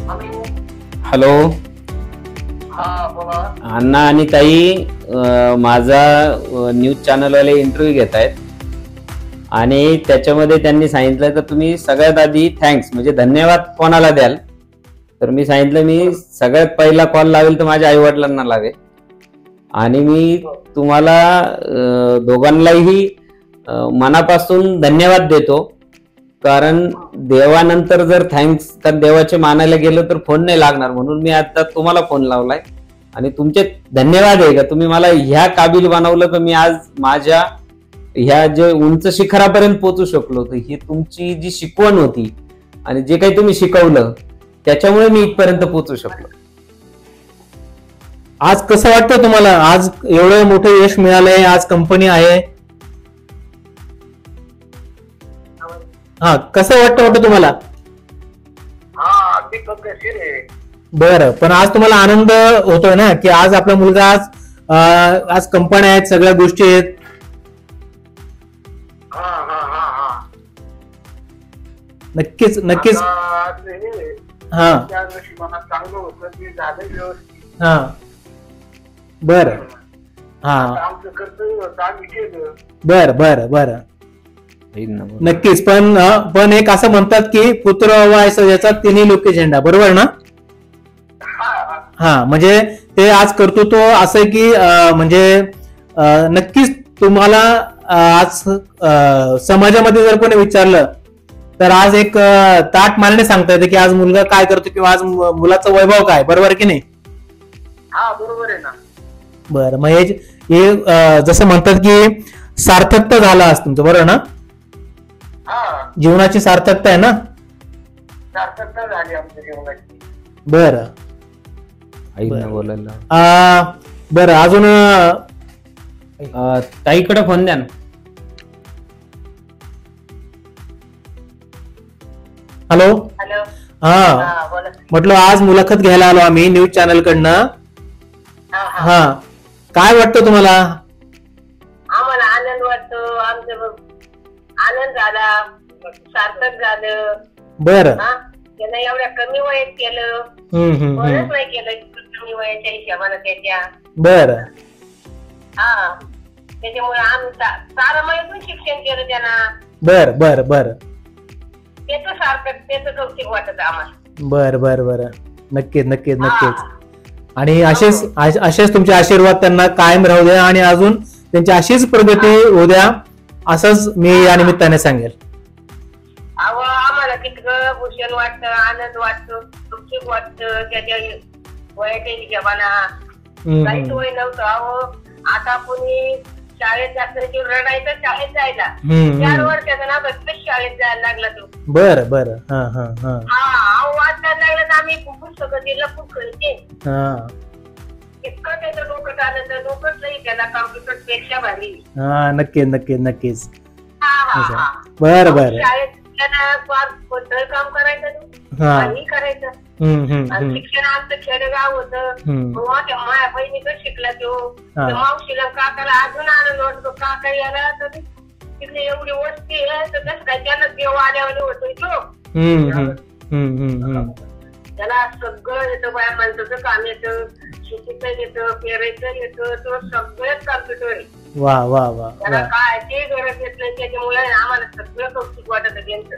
हॅलो अण्णा आणि ताई, माझा न्यूज चॅनलवाले इंटरव्ह्यू घेत आहेत आणि त्याच्यामध्ये त्यांनी सांगितलं तर तुम्ही सगळ्यात आधी थँक्स म्हणजे धन्यवाद कोणाला द्याल, तर मी सांगितलं मी सगळ्यात पहिला कॉल लावेल तर माझ्या आई वडिलांना लावेल आणि मी तुम्हाला दोघांनाही मनापासून धन्यवाद देतो. कारण देवानंतर जर थँक्स तर देवाचे मानायला गेलं तर फोन नाही लागणार, म्हणून मी आता तुम्हाला फोन लावलाय आणि तुमचे धन्यवाद आहे का तुम्ही मला ह्या काबिल बनवलं तर मी आज माझ्या ह्या जे उंच शिखरापर्यंत पोहोचू शकलो. तर ही तुमची जी शिकवण होती आणि जे काही तुम्ही शिकवलं त्याच्यामुळे मी इथपर्यंत पोहोचू शकलो. आज कसं वाटतं तुम्हाला? आज एवढं मोठं यश मिळालंय, आज कंपनी आहे. हा, कसं वाटतं तुम्हाला? बरं, पण आज तुम्हाला आनंद होतोय ना की आज आपला मुलगा आज कंपन्या आहेत, सगळ्या गोष्टी आहेत. नक्कीच नक्कीच. हा हा बर हा बर बर बर नक्कीच. पण एक असं म्हणतात की पुत्र व्हायचा याचा तिन्ही लोके झेंडा, बरोबर ना? हा, म्हणजे ते आज कर्तृत्व असं की म्हणजे नक्कीच तुम्हाला आज समाजामध्ये जर कोणी विचारलं तर आज एक ताट मानाने सांगता येते की आज मुलगा काय करतो किंवा आज मुलाचा वैभव काय, बरोबर की नाही? हा, बरोबर आहे ना. बरं, मग हे जसं म्हणतात की सार्थकता झाला आज तुमचं, बरोबर ना? जीवनाची सार्थकता आहे ना? सार्थकता झाली आमच्या जीवनाची. बरं बोलायला बरं, अजून ताईकडे फोन द्या ना. हॅलो. हॅलो. हा, म्हटलं आज मुलाखत घ्यायला आलो आम्ही न्यूज चॅनल कडनं. हा, काय वाटतं तुम्हाला? आम्हाला आनंद वाटतो, आमचं आनंद झाला, सार्थक झालं. बरं, त्यानं एवढ्या कमी वयात केलं, बरंच नाही केलं कमी वयाच्या हिशोबानं त्याच्या. बरं, हा, त्याच्यामुळे आम्ही सारं माहिती शिक्षण केलं त्यांना. बर बर बर, त्याचं सार्थक, त्याचं कौतुक वाटत आम्हाला. बर बर बर, नक्कीच नक्कीच नक्कीच. आणि असेच तुमचे आशीर्वाद त्यांना कायम राहू द्या आणि अजून त्यांची अशीच प्रगती होऊ द्या, असंच मी या निमित्ताने सांगेल. अहो, आम्हाला कितकं भूषण वाटतं, आनंद वाटतो, कौतुक वाटतं त्याच्या वयाच्या हिशोबाना. काहीच वय नव्हतं. अहो, आता कोणी शाळेत जास्त रडायचं शाळेत जायला, 4 वर्षाचा ना बस शाळेत जायला लागला तो. बर बर, हा हा हा, वाचायला लागलं तर आम्ही पुस्तकं ते लपून खायचे. इतकं त्याचं डोकं चालत, डोकंच नाही त्याला कॉम्प्युटर पेक्षा भारी. हा, नक्कीच नक्कीच नक्कीच. बर बर, शाळेत कोणतं काम करायचं, काही करायचं. शिक्षण आमचं खेडेगाव होतं, माझ्या बहिणीकडे शिकला तो. मावशीला काकाला अजून आनंद वाटतो, काका यायला तर तिथली एवढी वस्ती आहे तर कसं काय त्याला देव आल्यावर होतोय तो. त्याला सगळं येतं, बाया माणसाचं काम येतं, शेतीचं येतं, पेरायचं येतं, तो सगळंच कॉम्प्युटर आहे. वा वा वा, त्याला काय ते गरज येत नाही, त्याच्यामुळे आम्हाला सगळं कौतुक वाटत त्यांचं.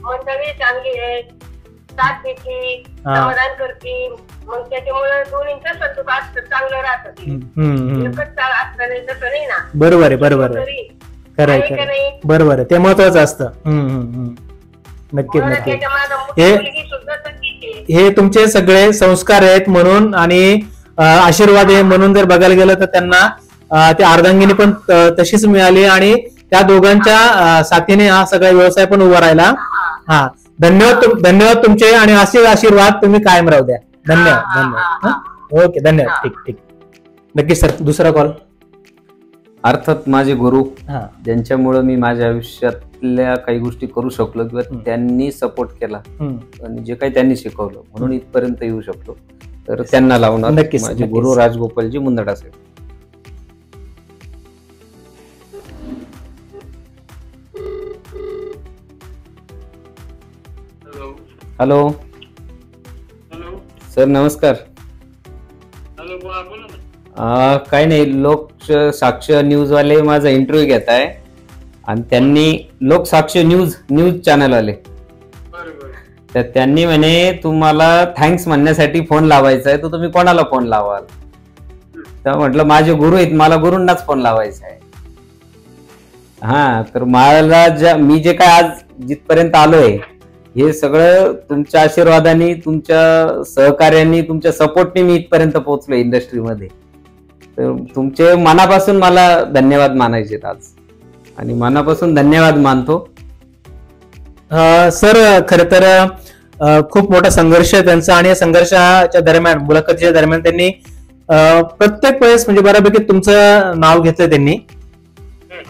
मंडळी चांगली आहे, साथ देते, समाधान करते, मग त्याच्यामुळे दोन्हींचं संतुक असतं, चांगलं राहतं. एकच असतं नाही तसं नाही ना. बरोबर आहे, बरोबर आहे, खरं आहे, बरोबर आहे, ते महत्वाचं असतं. नक्कीच नक्कीच. हे तुमचे सगळे संस्कार आहेत म्हणून आणि आशीर्वाद आहे म्हणून जर बघायला गेलं तर त्यांना ते अर्धांगिनी पण तशीच मिळाली आणि त्या दोघांच्या साथीने हा सगळा व्यवसाय पण उभा राहिला. हा, धन्यवाद तुमचे आणि असे आशीर्वाद तुम्ही कायम राहू द्या. धन्यवाद धन्यवाद. ओके, धन्यवाद. ठीक ठीक, नक्की सर. दुसरा कॉल. अर्थात माझे गुरु, ज्यांच्यामुळे मी माझ्या आयुष्यातल्या काही गोष्टी करू शकलो किंवा त्यांनी सपोर्ट केला आणि जे काही त्यांनी शिकवलं म्हणून इथपर्यंत येऊ शकलो, तर त्यांना लावणार. नक्कीच माझे गुरु राजगोपालजी मुंदडा साहेब. हॅलो. सर नमस्कार. काय नाही, लोकसाक्ष न्यूजवाले माझा इंटरव्ह्यू घेत आहे आणि त्यांनी लोकसाक्ष न्यूज चॅनलवाले तर त्यांनी म्हणे तुम्हाला थँक्स म्हणण्यासाठी फोन लावायचा आहे, तर तुम्ही कोणाला फोन लावाल? तर म्हटलं माझे गुरु आहेत, मला गुरूंनाच फोन लावायचा आहे. हा, तर मला मी जे काय आज जिथपर्यंत आलोय हे सगळं तुमच्या आशीर्वादाने, तुमच्या सहकार्याने, तुमच्या सपोर्टने मी इथपर्यंत पोहोचलो इंडस्ट्रीमध्ये. तर तुमचे मनापासून मला धन्यवाद मानायचे आज आणि मनापासून धन्यवाद मानतो. सर खर तर खूप मोठा संघर्ष आहे त्यांचा आणि या संघर्षाच्या दरम्यान, मुलाखतीच्या दरम्यान त्यांनी प्रत्येक वेळेस म्हणजे बऱ्यापैकी तुमचं नाव घेतलंय त्यांनी.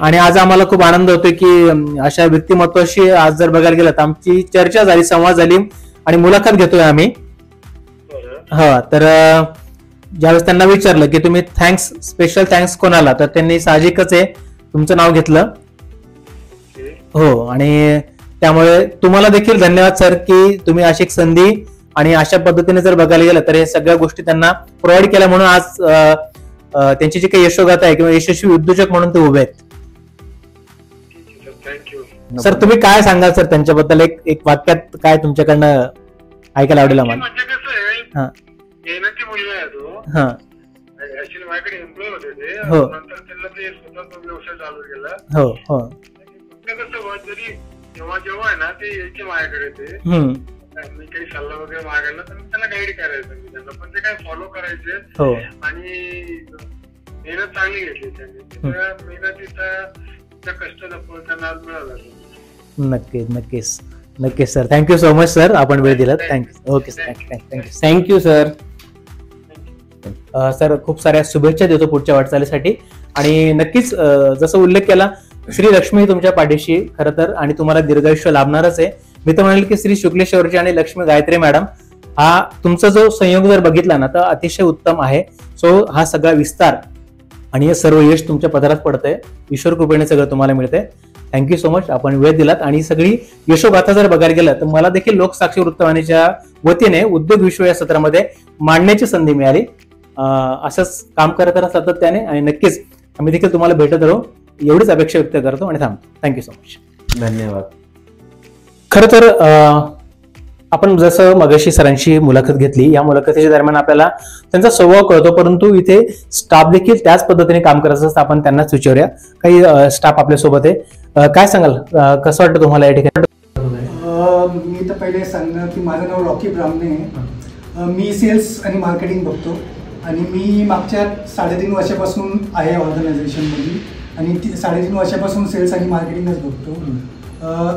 आणि आज आम्हाला खूप आनंद होतोय की अशा व्यक्तिमत्वाशी आज जर बघायला गेलं तर आमची चर्चा झाली, संवाद झाली आणि मुलाखत घेतोय आम्ही. हा, तर ज्यावेळेस त्यांना विचारलं की तुम्ही स्पेशल थँक्स कोणाला, तर त्यांनी साहजिकच आहे तुमचं नाव घेतलं. हो, आणि त्यामुळे तुम्हाला देखील धन्यवाद सर की तुम्ही अशी एक संधी आणि अशा पद्धतीने जर बघायला गेलं तर हे सगळ्या गोष्टी त्यांना प्रोव्हाइड केल्या म्हणून आज त्यांची जी काही यशोगाथा आहे किंवा यशस्वी उद्योजक म्हणून ते उभे आहेत. सर तुम्ही काय सांगाल सर त्यांच्याबद्दल, एक वाक्यात काय तुमच्याकडनं ऐकायला आवडेल आम्हाला? म्हणजे कसं आहे, मेहनती मुलगा आहे तो. ऍक्च्युली माझ्याकडे एम्प्लॉय होते ते, नंतर त्यांना ते स्वतःचा व्यवसाय चालू केला. हो हो. कसं जरी जेव्हा जेव्हा आहे ना ते यायचे माझ्याकडे, ते मी काही सल्ला वगैरे मागायला तर मी त्यांना गाईड करायचं, मी त्यांना पण ते काय फॉलो करायचे. हो. आणि मेहनत चांगली घेतली त्यांनी, त्या मेहनतीचा कष्टाचा फळ त्यांना आज मिळाला. नक्कीच नक्कीच नक्कीच sir. Thank you so much sir, आपण वेळ दिलात. Thank you. Okay sir, thank you sir. Sir खूप साऱ्या शुभेच्छा देतो पुढच्या वाटचालीसाठी. आणि नक्कीच जसं उल्लेख केला, श्री लक्ष्मी तुमच्या पाठीशी खरं तर, आणि तुम्हाला दीर्घायुष्य लाभणारच आहे. मी तर म्हणेल की श्री शुक्लेश्वरजी आणि लक्ष्मी गायत्री मॅडम हा तुमचा जो संयोग जर बघितला ना तर अतिशय उत्तम आहे. सो हा सगळा विस्तार आणि हे सर्व यश तुमच्या पदरात पडतंय, ईश्वर कृपेने सगळं तुम्हाला मिळतंय. थँक्यू सो मच, आपण वेळ दिलात. आणि सगळी यशोगाथा जर बघायला गेलं तर मला देखील लोकसाक्षी वृत्तवाहिनीच्या वतीने उद्योग विश्व या सत्रामध्ये मांडण्याची संधी मिळाली. असंच काम करत राहा सातत्याने आणि नक्कीच आम्ही देखील तुम्हाला भेटत राहू एवढीच अपेक्षा व्यक्त करतो आणि थांबतो. Thank you so much. धन्यवाद. खरं तर आपण जसं मगाशी सरांची मुलाखत घेतली, या मुलाखतीच्या दरम्यान आपल्याला त्यांचा स्वभाव कळतो, परंतु इथे स्टाफ देखील त्याच पद्धतीने काम करत असतं. आपण त्यांनाच विचारूया. काही स्टाफ आपल्यासोबत आहे, काय सांगाल, कसं वाटतं तुम्हाला या ठिकाणी? मी तर पहिले सांगणार की माझं नाव रॉकी ब्राह्मणे आहे. मी सेल्स आणि मार्केटिंग बघतो आणि मी मागच्या 3.5 वर्षापासून आहे ऑर्गनायझेशनमध्ये आणि 3.5 वर्षापासून सेल्स आणि मार्केटिंगच बघतो.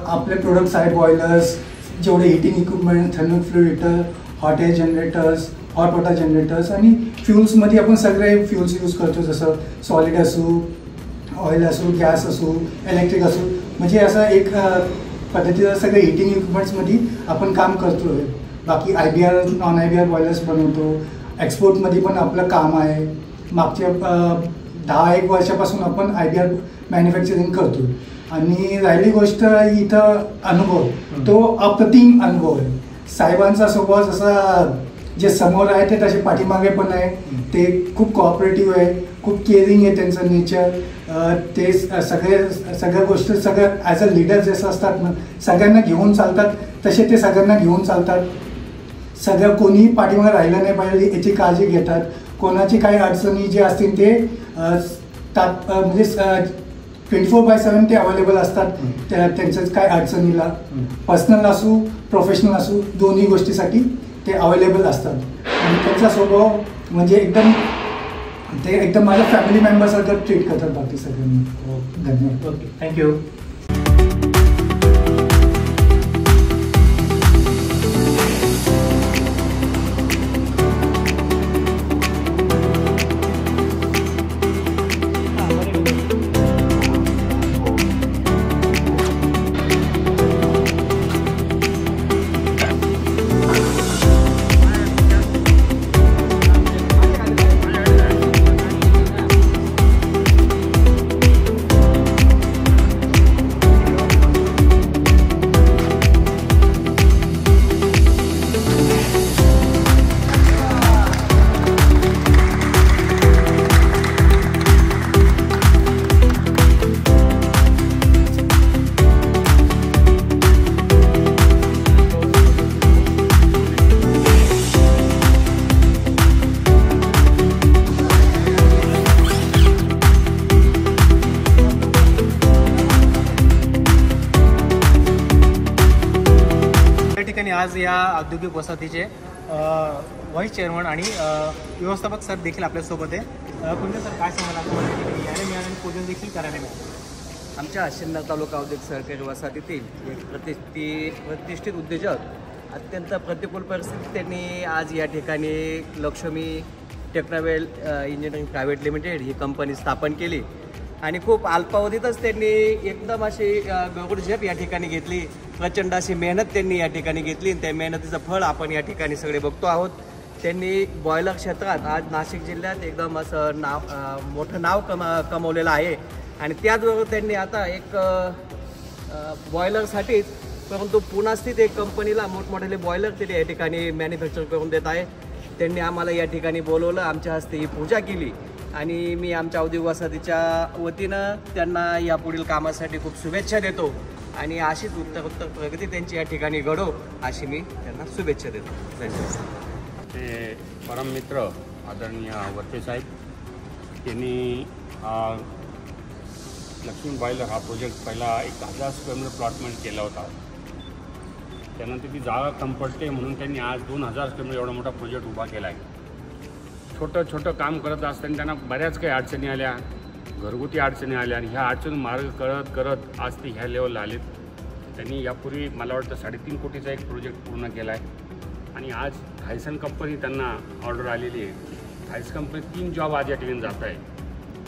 आपले प्रोडक्ट्स आहेत बॉयलर्स, जेवढे heating equipment, thermal fluid heater, hot air generators, hot water generators आणि फ्युल्समध्ये आपण सगळे फ्युल्स यूज करतो, जसं सॉलिड असू, ऑइल असू, गॅस असू, इलेक्ट्रिक असू. म्हणजे असं एक पद्धतीचं सगळे हिटिंग इक्विपमेंट्समध्ये आपण काम करतो आहे. बाकी IBR, नॉन IBR बॉयलर्स बनवतो. एक्सपोर्टमध्ये पण आपलं काम आहे. मागच्या 10-1 वर्षापासून आपण IBR मॅन्युफॅक्चरिंग करतो. आणि राहिली गोष्ट इथं अनुभव, तो अप्रतिम अनुभव आहे. साहेबांचा स्वभाव जसा जे समोर आहे ते तसे पाठीमागे पण आहे. ते खूप कोऑपरेटिव्ह आहे, खूप केअरिंग आहे त्यांचं नेचर. ते सगळ्या गोष्टी सगळं ॲज अ लिडर जसं असतात ना, सगळ्यांना घेऊन चालतात, तसे ते सगळ्यांना घेऊन चालतात. सगळं कोणी पाठीमागे राहिलं नाही पाहिजे याची काळजी घेतात. कोणाची काही अडचणी जे असतील ते म्हणजे 24/7 ते अवेलेबल असतात त्यांच्याच काय अडचणीला. पर्सनल असू, प्रोफेशनल असू, दोन्ही गोष्टीसाठी ते अवेलेबल असतात. आणि त्यांचा स्वभाव म्हणजे एकदम माझ्या फॅमिली मेंबरसारखं ट्रीट करतात बाकी सगळ्यांनी. धन्यवाद. Okay, thank you. आज या औद्योगिक वसाहतीचे व्हाईस चेअरमन आणि व्यवस्थापक सर देखील आपल्यासोबत आहे. कुंटे सर, काय सांगाल आपल्याला यायला मिळालं आणि पूजन देखील करायला मिळालं? आमच्या शिन्नर तालुका औद्योगिक सहकारी वसाहतीतील एक प्रतिष्ठित उद्योजक अत्यंत प्रतिकूल परिस्थितीत त्यांनी आज या ठिकाणी लक्ष्मी टेक्नोवेल इंजिनिअरिंग प्रायव्हेट लिमिटेड ही कंपनी स्थापन केली आणि खूप अल्पावधीतच त्यांनी एकदम अशी गरुड झेप या ठिकाणी घेतली. प्रचंड अशी मेहनत त्यांनी या ठिकाणी घेतली आणि त्या मेहनतीचं फळ आपण या ठिकाणी सगळे बघतो आहोत. त्यांनी बॉयलर क्षेत्रात आज नाशिक जिल्ह्यात एकदम असं मोठं नाव कमवलेलं आहे आणि त्याचबरोबर त्यांनी आता एक बॉयलरसाठीच परंतु पुण्यास्थित एक कंपनीला मोठमोठे बॉयलर ते या ठिकाणी मॅन्युफॅक्चर करून देत आहे. त्यांनी आम्हाला या ठिकाणी बोलवलं, आमच्या हस्ते ही पूजा केली आणि मी आमच्या औद्योगिक वसाहतीच्या वतीनं त्यांना या पुढील कामासाठी खूप शुभेच्छा देतो आणि अशीच उत्तर प्रगती त्यांची या ठिकाणी घडो अशी मी त्यांना शुभेच्छा देतो. धन्यवाद. ते परम मित्र आदरणीय वर्ते साहेब यांनी लक्ष्मी बॉयलर हा प्रोजेक्ट पहिला 1000 स्क्वेअर मीटर प्लॉटमध्ये केला होता. त्यानंतर ती जागा कम पडते म्हणून त्यांनी आज 2000 स्क्वेअर मीटर एवढा मोठा प्रोजेक्ट उभा केला आहे. छोटं काम करत असताना त्यांना बऱ्याच काही अडचणी आल्या, घरगुती अडचणी आल्या आणि ह्या अडचणी मार्ग करत आज ते ह्या लेवलला आलेत. त्यांनी यापूर्वी मला वाटतं 3.5 कोटीचा एक प्रोजेक्ट पूर्ण केला आहे आणि आज हायसन कंपनी त्यांना ऑर्डर आलेली आहे. हायसन कंपनी 3 जॉब आज या ठिकाणी जात आहे.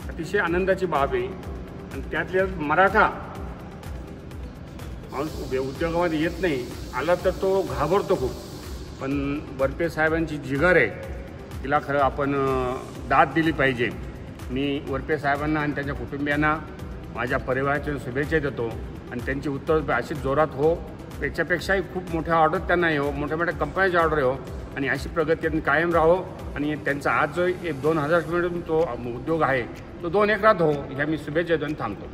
अतिशय आनंदाची बाब आहे आणि त्यातल्या मराठा उद्योगामध्ये येत नाही, आला तर तो घाबरतो खूप. पण वर्पे साहेबांची जिगर आहे, तिला खरं आपण दाद दिली पाहिजे. मी वर्पे साहेबांना आणि त्यांच्या कुटुंबियांना माझ्या परिवाराच्या शुभेच्छा देतो आणि त्यांची उत्तर अशी जोरात हो, त्याच्यापेक्षाही खूप मोठ्या ऑर्डर त्यांना येऊ, मोठ्या मोठ्या कंपन्याची ऑर्डर येऊ आणि अशी प्रगती कायम राहो आणि त्यांचा आज जो 2000 किलोमीटर तो उद्योग आहे तो 2 एकरात हो, ह्या मी शुभेच्छा देऊन थांबतो.